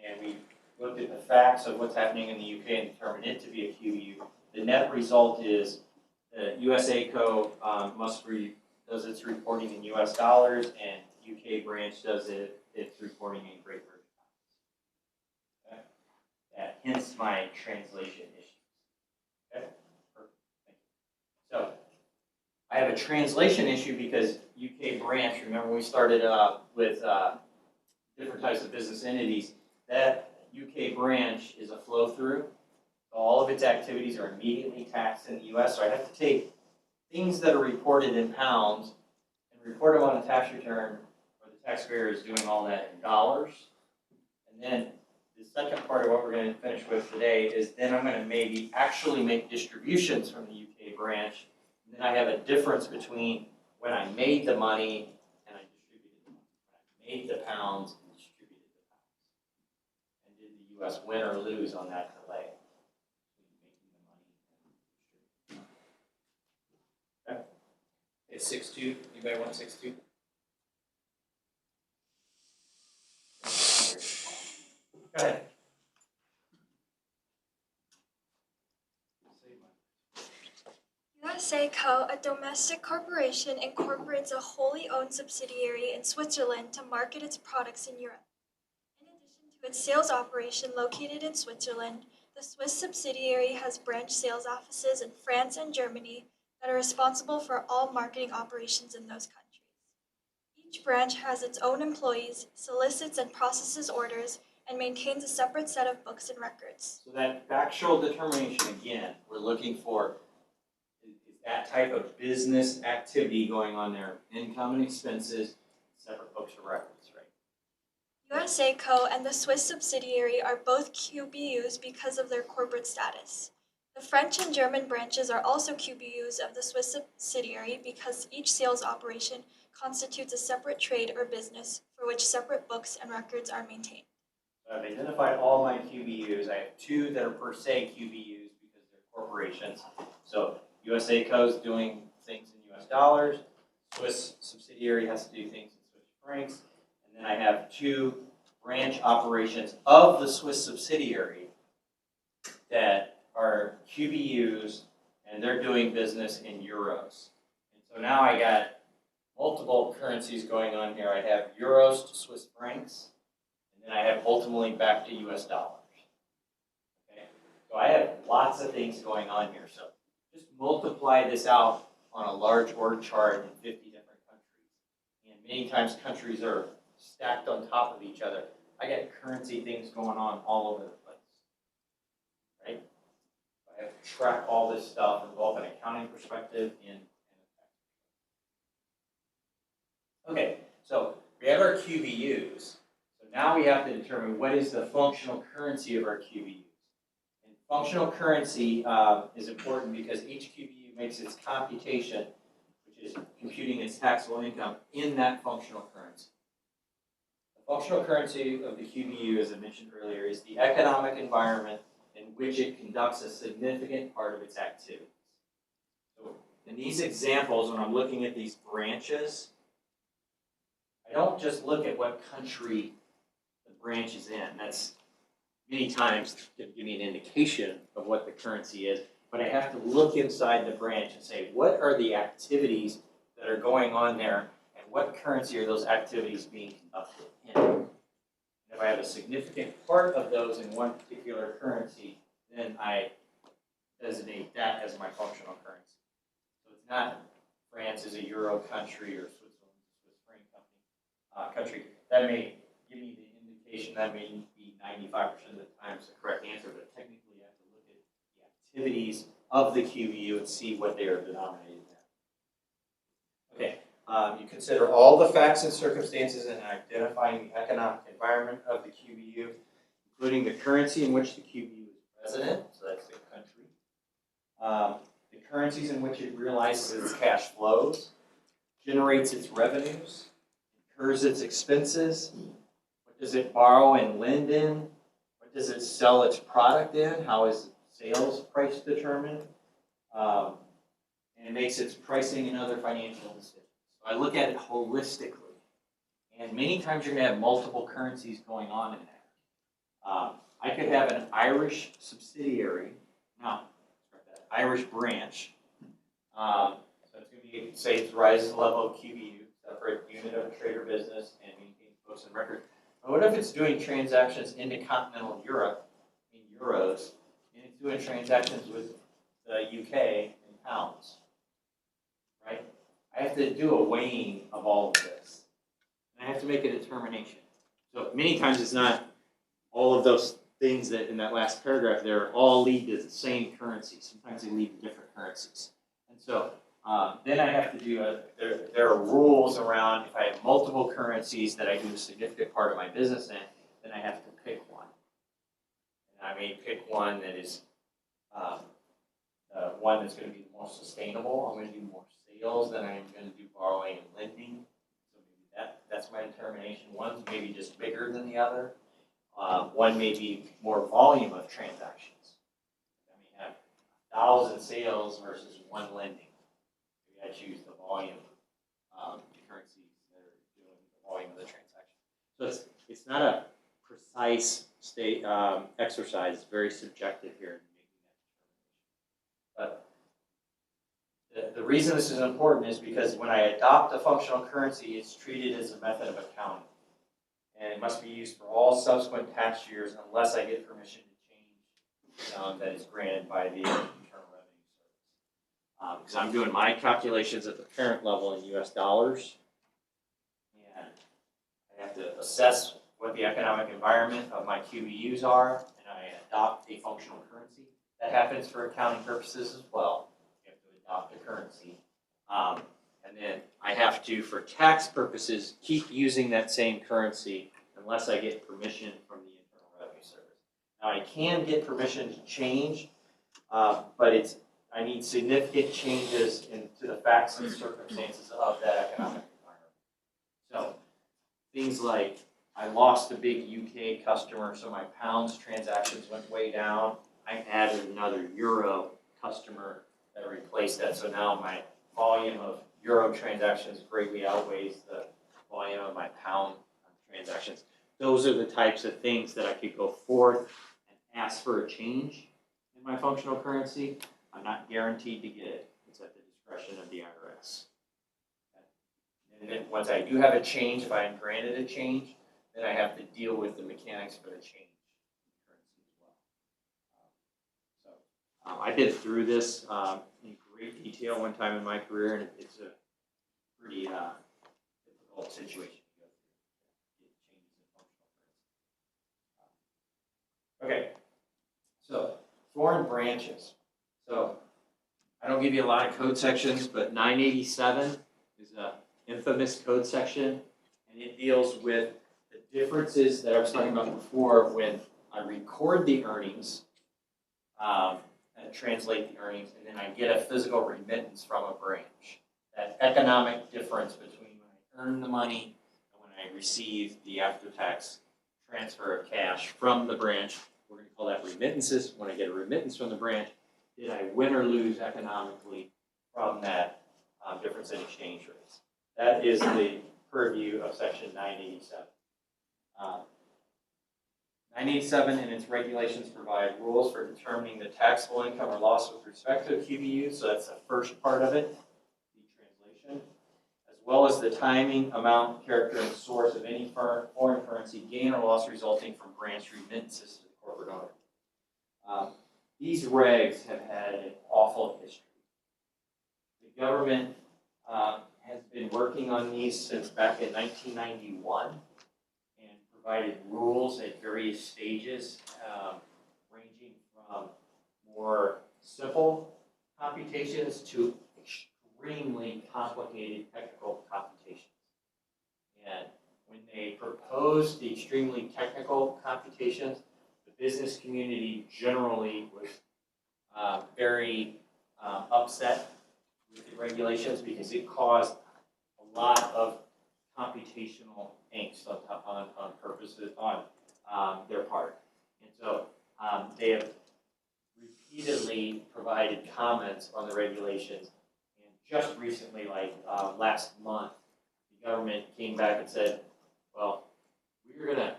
And we looked at the facts of what's happening in the UK and determined it to be a QBU. The net result is the USA Co. Does its reporting in US dollars, and UK branch does its reporting in Great Britain. Okay? Hence my translation issue. Okay? Perfect. Thank you. So I have a translation issue because UK branch, remember we started with different types of business entities. That UK branch is a flow through. All of its activities are immediately taxed in the US, so I have to take things that are reported in pounds and report them on a tax return where the taxpayer is doing all that in dollars. And then the second part of what we're going to finish with today is then I'm going to maybe actually make distributions from the UK branch. And then I have a difference between when I made the money and I distributed the money. When I made the pounds and distributed the pounds. And did the US win or lose on that delay? It's 6.2. Anybody want 6.2? Go ahead. USA Co., a domestic corporation, incorporates a wholly owned subsidiary in Switzerland to market its products in Europe. In addition to its sales operation located in Switzerland, the Swiss subsidiary has branch sales offices in France and Germany that are responsible for all marketing operations in those countries. Each branch has its own employees, solicits and processes orders, and maintains a separate set of books and records. So that factual determination, again, we're looking for is that type of business activity going on there, income and expenses, separate books of records, right? USA Co. and the Swiss subsidiary are both QBUs because of their corporate status. The French and German branches are also QBUs of the Swiss subsidiary because each sales operation constitutes a separate trade or business for which separate books and records are maintained. So I've identified all my QBUs. I have two that are per se QBUs because they're corporations. So USA Co. is doing things in US dollars. Swiss subsidiary has to do things in Swiss francs. And then I have two branch operations of the Swiss subsidiary that are QBUs, and they're doing business in euros. And so now I got multiple currencies going on here. I have euros to Swiss francs, and then I have ultimately back to US dollars. Okay, so I have lots of things going on here. So just multiply this out on a large org chart in 50 different countries. And many times countries are stacked on top of each other. I got currency things going on all over the place, right? I have to track all this stuff from both an accounting perspective and a tax perspective. Okay, so we have our QBUs. So now we have to determine what is the functional currency of our QBUs. And functional currency is important because each QBU makes its computation, which is computing its taxable income, in that functional currency. The functional currency of the QBU, as I mentioned earlier, is the economic environment in which it conducts a significant part of its activities. So in these examples, when I'm looking at these branches, I don't just look at what country the branch is in. That's many times to give me an indication of what the currency is, but I have to look inside the branch and say, what are the activities that are going on there, and what currency are those activities being conducted in? And if I have a significant part of those in one particular currency, then I designate that as my functional currency. So it's not France is a euro country or Switzerland is a Swiss franc country. That may give me the indication, that may be 95% of the times the correct answer, but technically you have to look at the activities of the QBU and see what they are denominated at. Okay. You consider all the facts and circumstances in identifying the economic environment of the QBU, including the currency in which the QBU is resident, so that's the country, the currencies in which it realizes its cash flows, generates its revenues, incurs its expenses, what does it borrow and lend in, what does it sell its product in, how is sales price determined, and it makes its pricing and other financial decisions. I look at it holistically, and many times you're going to have multiple currencies going on in there. I could have an Irish subsidiary, Irish branch. So it's going to be, say, it's rises level of QBU, separate unit of a trade or business, and maintains books and records. But what if it's doing transactions into continental Europe in euros, and it's doing transactions with the UK in pounds, right? I have to do a weighing of all of this. And I have to make a determination. So many times it's not all of those things that in that last paragraph there all lead to the same currency. Sometimes they lead to different currencies. And so then I have to do, there are rules around if I have multiple currencies that I do a significant part of my business in, then I have to pick one. And I may pick one that is one that's going to be the most sustainable. I'm going to do more sales than I'm going to do borrowing and lending. So maybe that's my determination. One's maybe just bigger than the other. One may be more volume of transactions. I may have 1,000 sales versus one lending. Maybe I choose the volume of the currencies that are doing the volume of the transaction. So it's not a precise state exercise. It's very subjective here in making that determination. But The reason this is important is because when I adopt a functional currency, it's treated as a method of accounting. And it must be used for all subsequent tax years unless I get permission to change that is granted by the Internal Revenue Service. Because I'm doing my calculations at the parent level in US dollars. And I have to assess what the economic environment of my QBUs are, and I adopt a functional currency. That happens for accounting purposes as well. You have to adopt a currency. And then I have to, for tax purposes, keep using that same currency unless I get permission from the Internal Revenue Service. Now, I can get permission to change, but I need significant changes to the facts and circumstances of that economic environment. So, things like I lost a big UK customer, so my pounds transactions went way down. I added another euro customer that replaced that, so now my volume of euro transactions greatly outweighs the volume of my pound transactions. Those are the types of things that I could go forth and ask for a change in my functional currency. I'm not guaranteed to get it. It's at the discretion of the IRS. And then once I do have a change, if I am granted a change, then I have to deal with the mechanics for the change in currency as well. I did through this in great detail one time in my career, and it's a pretty difficult situation to go through. Get changes in functional currency. Okay, so foreign branches. So I don't give you a lot of code sections, but 987 is a infamous code section, and it deals with the differences that I was talking about before when I record the earnings and translate the earnings, and then I get a physical remittance from a branch. That economic difference between when I earn the money and when I receive the after-tax transfer of cash from the branch, we're going to call that remittances. When I get a remittance from the branch, did I win or lose economically from that difference in exchange rates? That is the purview of Section 987. 987 and its regulations provide rules for determining the taxable income or loss with respect to a QBU, so that's the first part of it, the translation, as well as the timing, amount, character, and source of any foreign currency gain or loss resulting from branch remittances to the corporate owner. These regs have had an awful history. The government has been working on these since back in 1991 and provided rules at various stages, ranging from more simple computations to extremely complicated technical computations. And when they proposed the extremely technical computations, the business community generally was very upset with the regulations because it caused a lot of computational angst on purposes on their part. And so they have repeatedly provided comments on the regulations. And just recently, like last month, the government came back and said, well, we're going to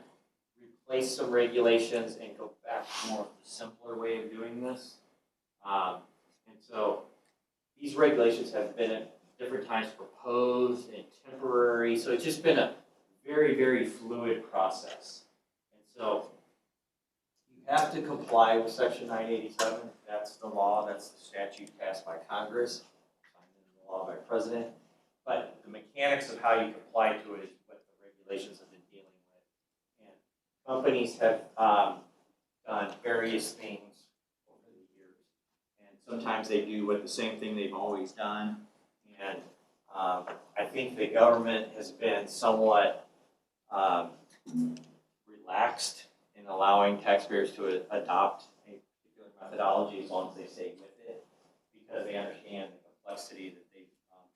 replace some regulations and go back to more of the simpler way of doing this. And so these regulations have been at different times proposed and temporary, so it's just been a very, very fluid process. And so you have to comply with Section 987. That's the law, that's the statute passed by Congress, signed into the law by the President. But the mechanics of how you comply to it is what the regulations have been dealing with. And companies have done various things over the years. And sometimes they do the same thing they've always done. And I think the government has been somewhat relaxed in allowing taxpayers to adopt a particular methodology as long as they stay with it, because they understand the complexity that they've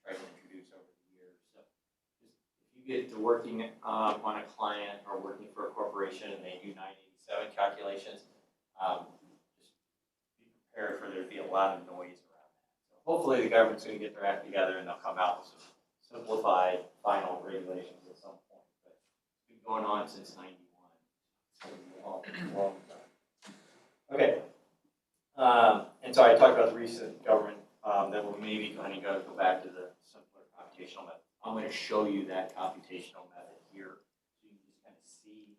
tried to introduce over the years. So if you get to working on a client or working for a corporation and they do 987 calculations, just be prepared for there to be a lot of noise around that. So hopefully the government's going to get their act together and they'll come out with some simplified final regulations at some point. But it's been going on since 91. So a long time. Okay. And so I talked about the recent government then we'll maybe kind of go back to the simpler computational method. I'm going to show you that computational method here, so you can just kind of see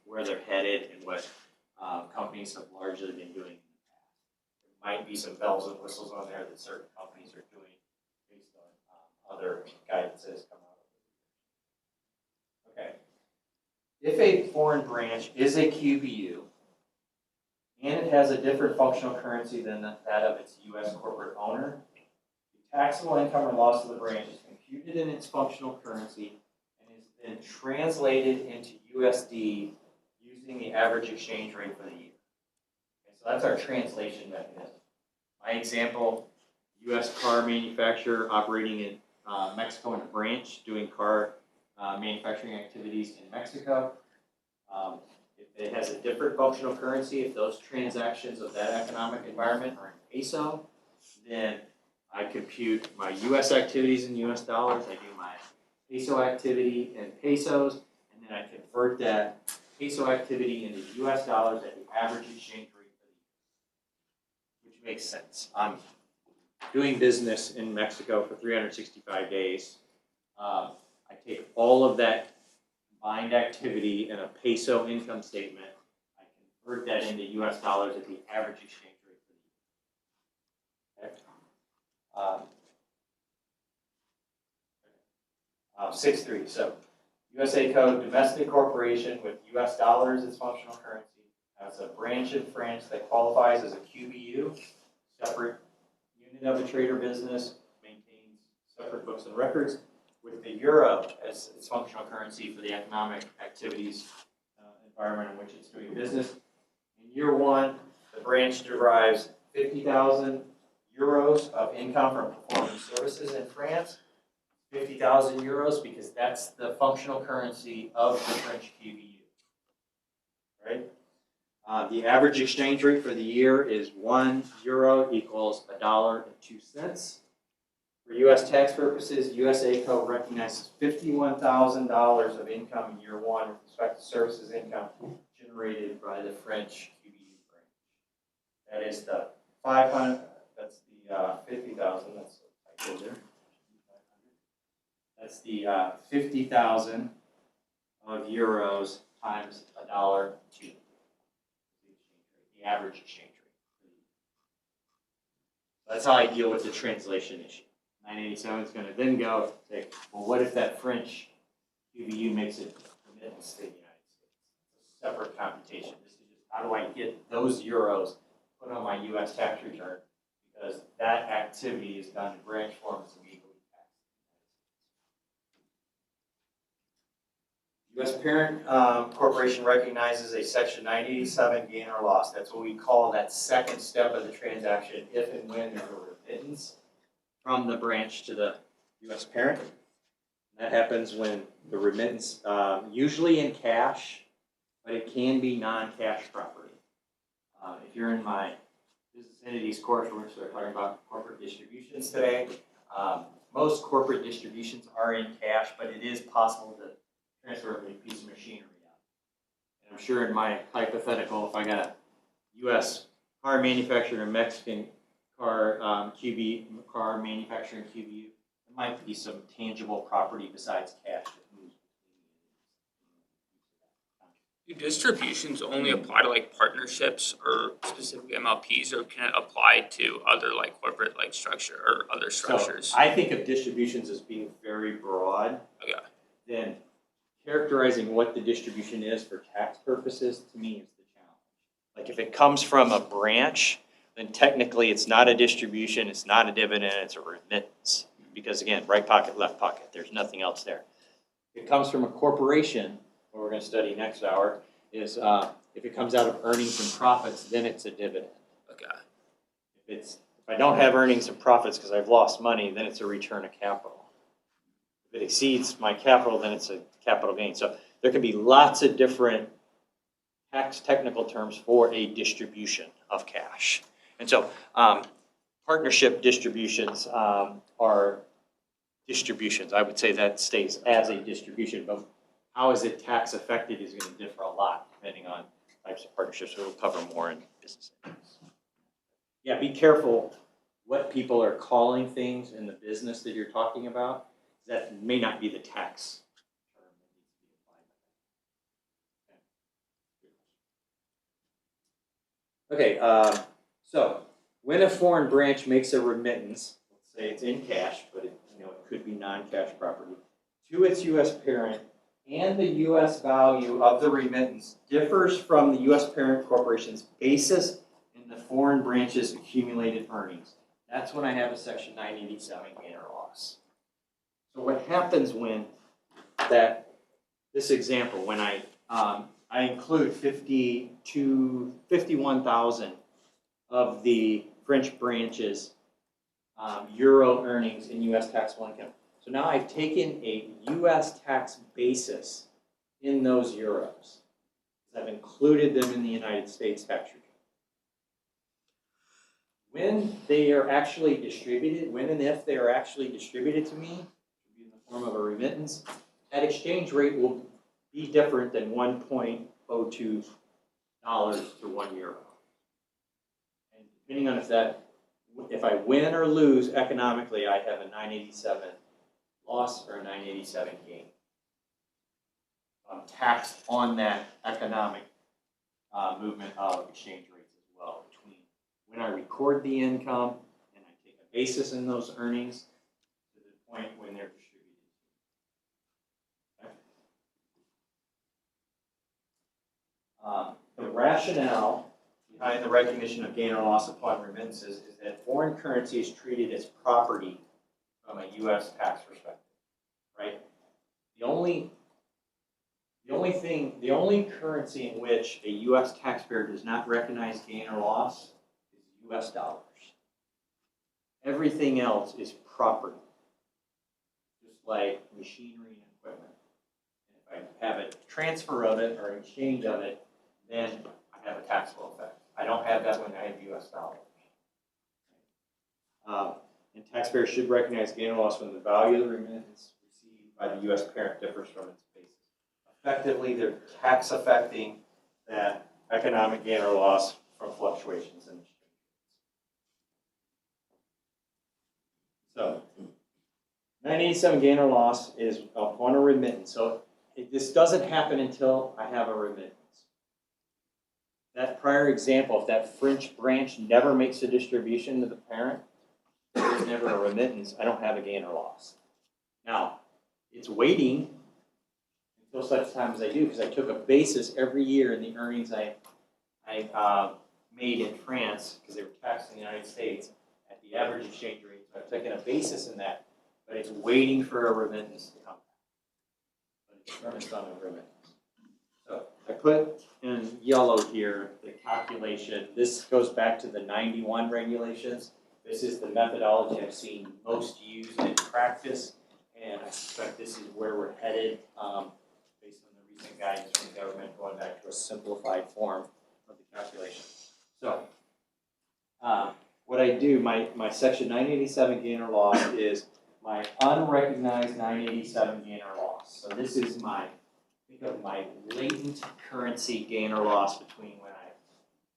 where they're headed and what companies have largely been doing in the past. There might be some bells and whistles on there that certain companies are doing based on other guidances come out of it. Okay. If a foreign branch is a QBU and it has a different functional currency than that of its U.S. corporate owner, the taxable income or loss of the branch is computed in its functional currency and is then translated into USD using the average exchange rate for the year. Okay, so that's our translation mechanism. My example, U.S. car manufacturer operating in Mexico in a branch doing car manufacturing activities in Mexico. If it has a different functional currency, if those transactions of that economic environment are in peso, then I compute my U.S. activities in U.S. dollars, I do my peso activity in pesos, and then I convert that peso activity into U.S. dollars at the average exchange rate for the year, which makes sense. I'm doing business in Mexico for 365 days. I take all of that combined activity in a peso income statement. I convert that into U.S. dollars at the average exchange rate for the year. Okay. 6.3. So USA Code, domestic corporation with U.S. dollars as functional currency has a branch in France that qualifies as a QBU, separate unit of a trade or business, maintains separate books and records, with the euro as its functional currency for the economic activities environment in which it's doing business. In year one, the branch derives 50,000 euros of income from performing services in France. 50,000 euros because that's the functional currency of the French QBU. Right? The average exchange rate for the year is €1 equals $1.02. For U.S. tax purposes, USA Code recognizes $51,000 of income in year one with respect to services income generated by the French QBU branch. That is the 500. That's the 50,000. That's the typo there. That's the 50,000 of euros times $1.02. The average exchange rate. That's how I deal with the translation issue. 987 is going to then go say, well, what if that French QBU makes it remittance to the United States? It's a separate computation. This is just how do I get those euros put on my U.S. tax return, because that activity is done in branch form as immediately taxed. U.S. parent corporation recognizes a Section 987 gain or loss. That's what we call that second step of the transaction if and when there's a remittance from the branch to the U.S. parent. That happens when the remittance, usually in cash, but it can be non-cash property. If you're in my business entities course, we're going to start talking about corporate distributions today. Most corporate distributions are in cash, but it is possible to transfer a piece of machinery out. And I'm sure in my hypothetical, if I got a U.S. car manufacturer and a Mexican car car manufacturing QBU, there might be some tangible property besides cash that moves between. Do distributions only apply to like partnerships or specifically MLPs, or can it apply to other like corporate like structure or other structures? So I think of distributions as being very broad. Okay. Then characterizing what the distribution is for tax purposes, to me, is the challenge. Like if it comes from a branch, then technically it's not a distribution, it's not a dividend, it's a remittance. Because again, right pocket, left pocket, there's nothing else there. If it comes from a corporation, what we're going to study next hour, is if it comes out of earnings and profits, then it's a dividend. Okay. If I don't have earnings and profits because I've lost money, then it's a return of capital. If it exceeds my capital, then it's a capital gain. So there can be lots of different tax technical terms for a distribution of cash. And so partnership distributions are distributions. I would say that stays as a distribution, but how is it tax affected is going to differ a lot depending on types of partnerships. We'll cover more in business. Yeah, be careful what people are calling things in the business that you're talking about, that may not be the tax term that needs to be applied. Okay, so when a foreign branch makes a remittance, let's say it's in cash, but it could be non-cash property, to its U.S. parent, and the U.S. value of the remittance differs from the U.S. parent corporation's basis in the foreign branch's accumulated earnings. That's when I have a Section 987 gain or loss. So what happens when this example, when I include 51,000 of the French branch's euro earnings in U.S. taxable income. So now I've taken a U.S. tax basis in those euros. I've included them in the United States tax return. When they are actually distributed, when and if they are actually distributed to me in the form of a remittance, that exchange rate will be different than $1.02 to €1. And depending on if I win or lose economically, I have a 987 loss or a 987 gain. I'm taxed on that economic movement of exchange rates as well, between when I record the income and I take a basis in those earnings to the point when they're distributed. Okay. The rationale behind the recognition of gain or loss upon remittances is that foreign currency is treated as property from a U.S. tax perspective, right? The only currency in which a U.S. taxpayer does not recognize gain or loss is U.S. dollars. Everything else is property, just like machinery and equipment. And if I have a transfer of it or an exchange of it, then I have a taxable effect. I don't have that when I have U.S. dollars. And taxpayers should recognize gain or loss when the value of the remittance received by the U.S. parent differs from its basis. Effectively, they're tax affecting that economic gain or loss from fluctuations in exchange rates. So, 987 gain or loss is upon a remittance. So this doesn't happen until I have a remittance. That prior example, if that French branch never makes a distribution to the parent, there's never a remittance, I don't have a gain or loss. Now, it's waiting until such time as I do, because I took a basis every year in the earnings I made in France, because they were taxed in the United States at the average exchange rate. So I've taken a basis in that, but it's waiting for a remittance to come back. But it's premised on a remittance. So I put in yellow here the calculation. This goes back to the 91 regulations. This is the methodology I've seen most used in practice, and I suspect this is where we're headed based on the recent guidance from the government going back to a simplified form of the calculation. So what I do, my section 987 gain or loss is my unrecognized 987 gain or loss. So this is my latent currency gain or loss between when I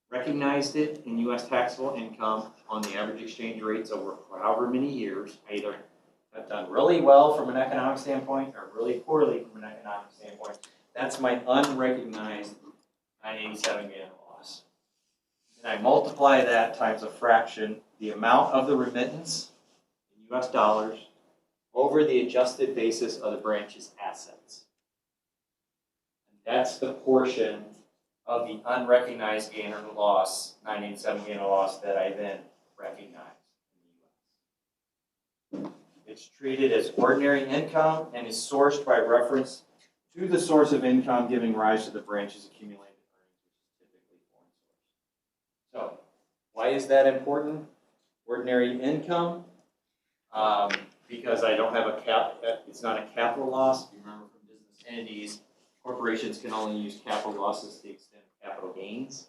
recognized it in U.S. taxable income on the average exchange rates over however many years. I either have done really well from an economic standpoint or really poorly from an economic standpoint. That's my unrecognized 987 gain or loss. And I multiply that times a fraction, the amount of the remittance in U.S. dollars over the adjusted basis of the branch's assets. That's the portion of the unrecognized gain or loss, 987 gain or loss, that I then recognize in the U.S. It's treated as ordinary income and is sourced by reference to the source of income giving rise to the branch's accumulated earnings, which is typically foreign source. So, why is that important? Ordinary income, because I don't have it's not a capital loss. If you remember from business entities, corporations can only use capital losses to the extent of capital gains.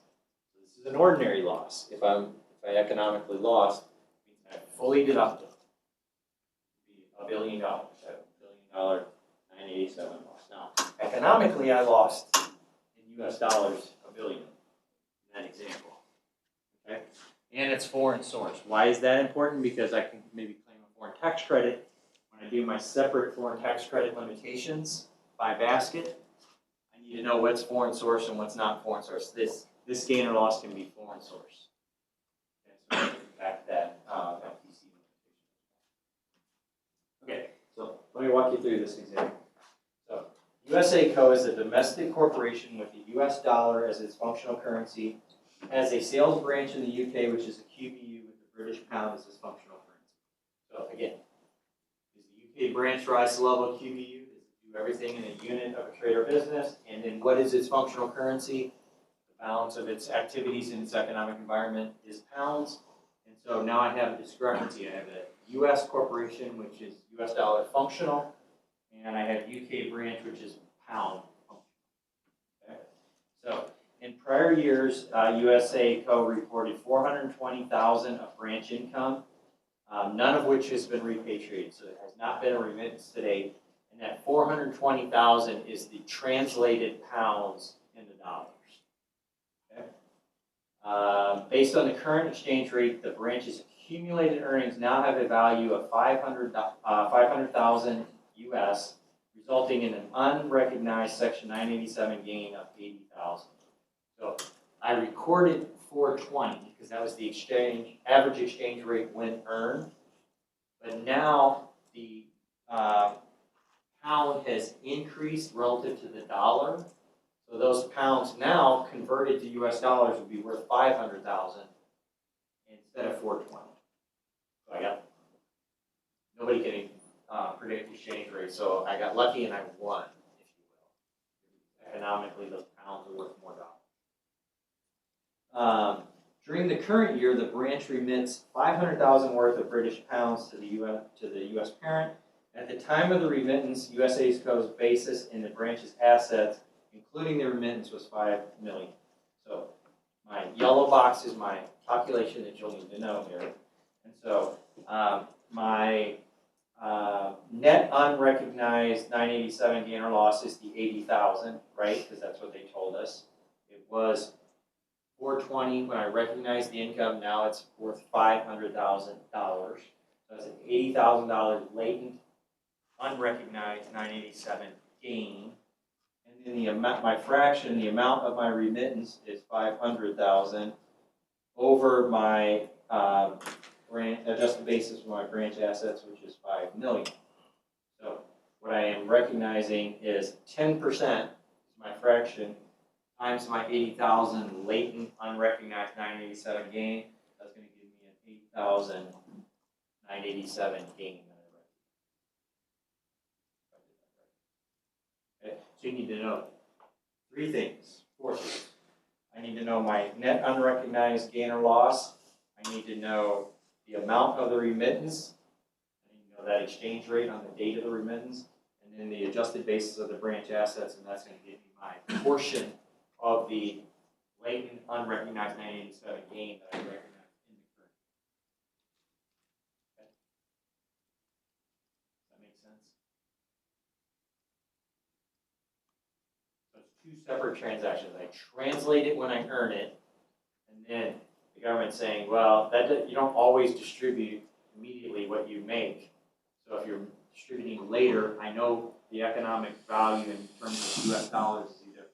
So this is an ordinary loss. If I economically lost, it means I fully deducted. It would be $1 billion. I have $1 billion 987 loss. Now, economically, I lost in U.S. dollars $1 billion in that example. Okay, and it's foreign source. Why is that important? Because I can maybe claim a foreign tax credit. When I do my separate foreign tax credit limitations by basket, I need to know what's foreign source and what's not foreign source. This gain or loss can be foreign source. Okay, so back to that PC limitation. Okay, so let me walk you through this example. So USA Co. is a domestic corporation with the US dollar as its functional currency, has a sales branch in the UK, which is a QBU, with the British pound as its functional currency. So again, does the UK branch rise to the level of QBU? Does it do everything in a unit of a trade or business? And then what is its functional currency? The balance of its activities in its economic environment is pounds. And so now I have a discrepancy. I have a US corporation, which is US dollar functional, and I have UK branch, which is pound functional. Okay? So in prior years, USA Co. reported $420,000 of branch income, none of which has been repatriated, so there has not been a remittance to date. And that $420,000 is the translated pounds into dollars. Okay? Based on the current exchange rate, the branch's accumulated earnings now have a value of $500,000 US, resulting in an unrecognized Section 987 gain of $80,000. So I recorded 420 because that was the average exchange rate when earned. But now the pound has increased relative to the dollar. So those pounds now converted to US dollars would be worth 500,000 instead of 420. So I got, nobody can predict exchange rate, so I got lucky and I won, if you will. Economically, those pounds are worth more dollars. During the current year, the branch remits 500,000 worth of British pounds to the U.S. parent. At the time of the remittance, USA Co.'s basis in the branch's assets, including the remittance, was $5 million. So my yellow box is my calculation that you'll need to know here. And so my net unrecognized 987 gain or loss is the 80,000, right? Because that's what they told us. It was 420 when I recognized the income. Now it's worth $500,000. So that's an $80,000 latent unrecognized 987 gain. And then the amount, my fraction, the amount of my remittance is 500,000 over my adjusted basis for my branch assets, which is 5 million. So what I am recognizing is 10% is my fraction times my 80,000 latent unrecognized 987 gain. That's going to give me an 8,987 gain. Okay, so you need to know 4 things. I need to know my net unrecognized gain or loss. I need to know the amount of the remittance. I need to know that exchange rate on the date of the remittance, and then the adjusted basis of the branch assets, and that's going to give me my portion of the latent unrecognized 987 gain that I recognize in the current. Okay. Does that make sense? So it's 2 separate transactions. I translate it when I earn it, and then the government's saying, well, you don't always distribute immediately what you make. So if you're distributing later, I know the economic value in terms of US dollars is either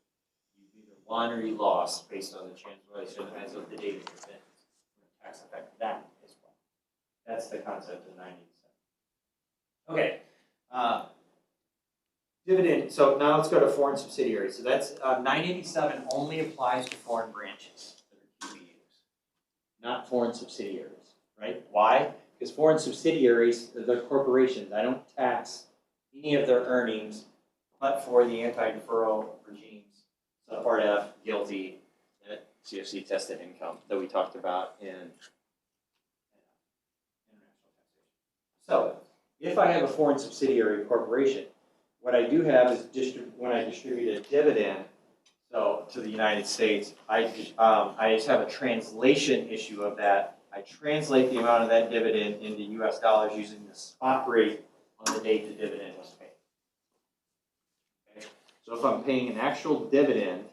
won or you lost based on the translation as of the date of your remittance. Tax effect that as well. That's the concept of 987. Okay. Dividend. So now let's go to foreign subsidiaries. So that's 987 only applies to foreign branches that are QBUs, not foreign subsidiaries, right? Why? Because foreign subsidiaries, they're corporations. I don't tax any of their earnings but for the anti-deferral regimes. Part F, guilty, CFC tested income that we talked about in international taxation. So, if I have a foreign subsidiary corporation, what I do have is when I distribute a dividend, so to the United States, I just have a translation issue of that. I translate the amount of that dividend into US dollars using the spot rate on the date the dividend was paid. Okay? So if I'm paying an actual dividend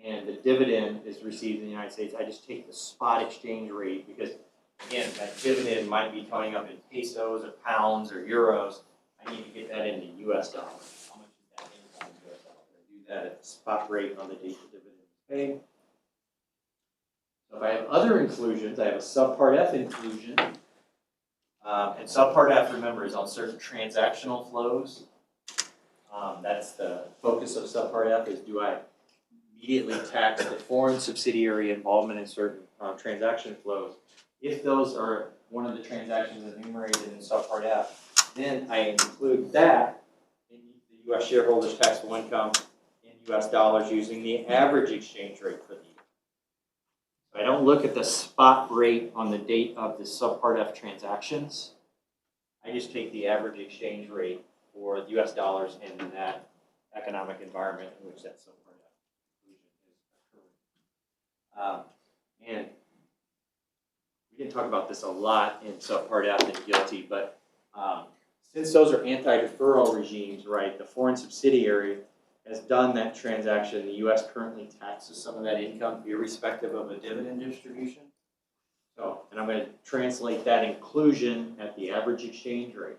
and the dividend is received in the United States, I just take the spot exchange rate because, again, that dividend might be coming up in pesos or pounds or euros. I need to get that into US dollars. How much is that income in US dollars? I do that at the spot rate on the date the dividend is paid. So if I have other inclusions, I have a subpart F inclusion. And subpart F, remember, is on certain transactional flows. That's the focus of subpart F, is do I immediately tax the foreign subsidiary involvement in certain transaction flows. If those are one of the transactions enumerated in subpart F, then I include that in the U.S. shareholders' taxable income in U.S. dollars using the average exchange rate for the year. So I don't look at the spot rate on the date of the subpart F transactions. I just take the average exchange rate for the U.S. dollars in that economic environment in which that subpart F inclusion is occurring. And we didn't talk about this a lot in subpart F and GILTI, but since those are anti-deferral regimes, right, the foreign subsidiary has done that transaction. The U.S. currently taxes some of that income irrespective of a dividend distribution. So, and I'm going to translate that inclusion at the average exchange rate.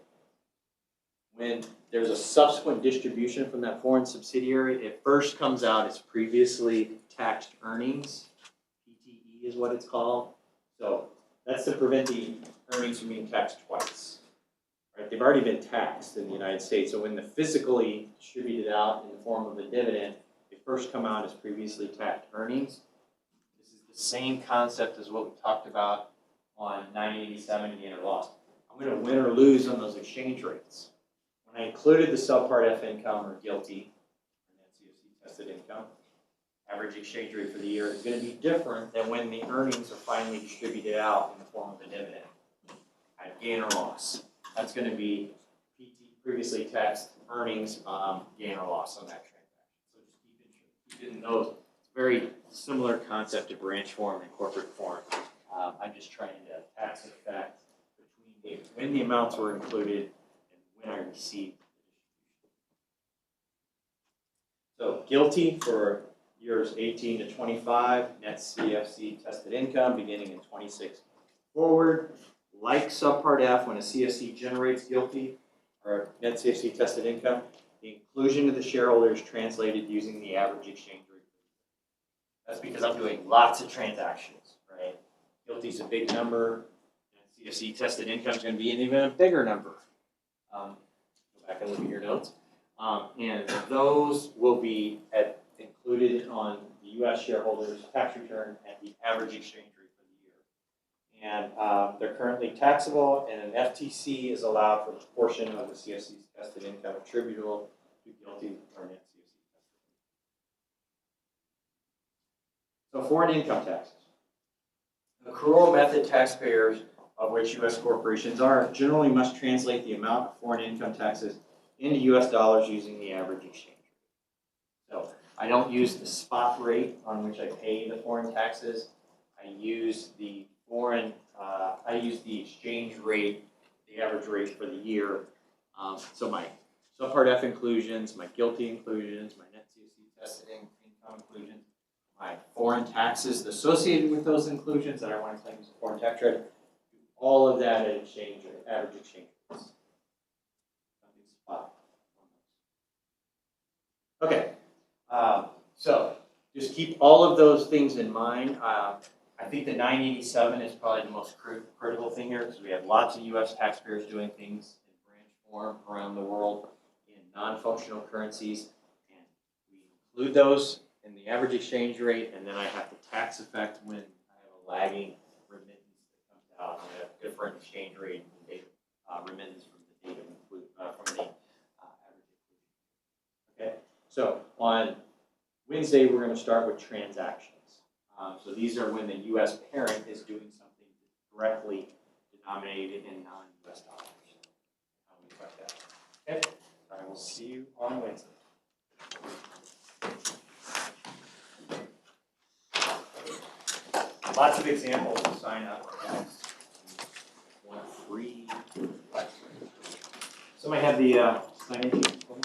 When there's a subsequent distribution from that foreign subsidiary, it first comes out as previously taxed earnings. PTE is what it's called. So that's to prevent the earnings from being taxed twice. Right? They've already been taxed in the United States. So when they're physically distributed out in the form of a dividend, they first come out as previously taxed earnings. This is the same concept as what we talked about on 987 gain or loss. I'm going to win or lose on those exchange rates. When I included the subpart F income or GILTI, or net CFC tested income, average exchange rate for the year is going to be different than when the earnings are finally distributed out in the form of a dividend. I have gain or loss. That's going to be previously taxed earnings, gain or loss on that transaction. So just keep it in those. It's a very similar concept to branch form and corporate form. I'm just trying to tax effect between when the amounts were included and when I received the distribution. So GILTI for years 18 to 25, net CFC tested income beginning in 26 forward. Like subpart F, when a CFC generates GILTI or net CFC tested income, the inclusion of the shareholder is translated using the average exchange rate. That's because I'm doing lots of transactions, right? GILTI is a big number, and CFC tested income is going to be an even bigger number. Go back and look at your notes. And those will be included on the U.S. shareholders' tax return at the average exchange rate for the year. And they're currently taxable, and an FTC is allowed for a portion of the CFC's tested income attributable to GILTI or net CFC tested income. So foreign income taxes. Accrual method taxpayers, of which U.S. corporations are, generally must translate the amount of foreign income taxes into U.S. dollars using the average exchange rate. So I don't use the spot rate on which I pay the foreign taxes. I use the exchange rate, the average rate for the year. So my subpart F inclusions, my GILTI inclusions, my net CFC tested income inclusions, my foreign taxes associated with those inclusions that I want to claim as a foreign tax credit, all of that at exchange rate, average exchange rates. Okay, so just keep all of those things in mind. I think the 987 is probably the most critical thing here because we have lots of U.S. taxpayers doing things in branch form around the world in non-functional currencies, and we include those in the average exchange rate, and then I have the tax effect when I have a lagging remittance that comes out and I have a different exchange rate and date, remittance from the date of from the average inclusion. Okay, so on Wednesday we're going to start with transactions. So these are when the U.S. parent is doing something directly denominated in non-U.S. dollars. How we affect that. Okay, I will see you on Wednesday. Lots of examples to sign up, guys. Want free. Somebody have the sign in sheet for me?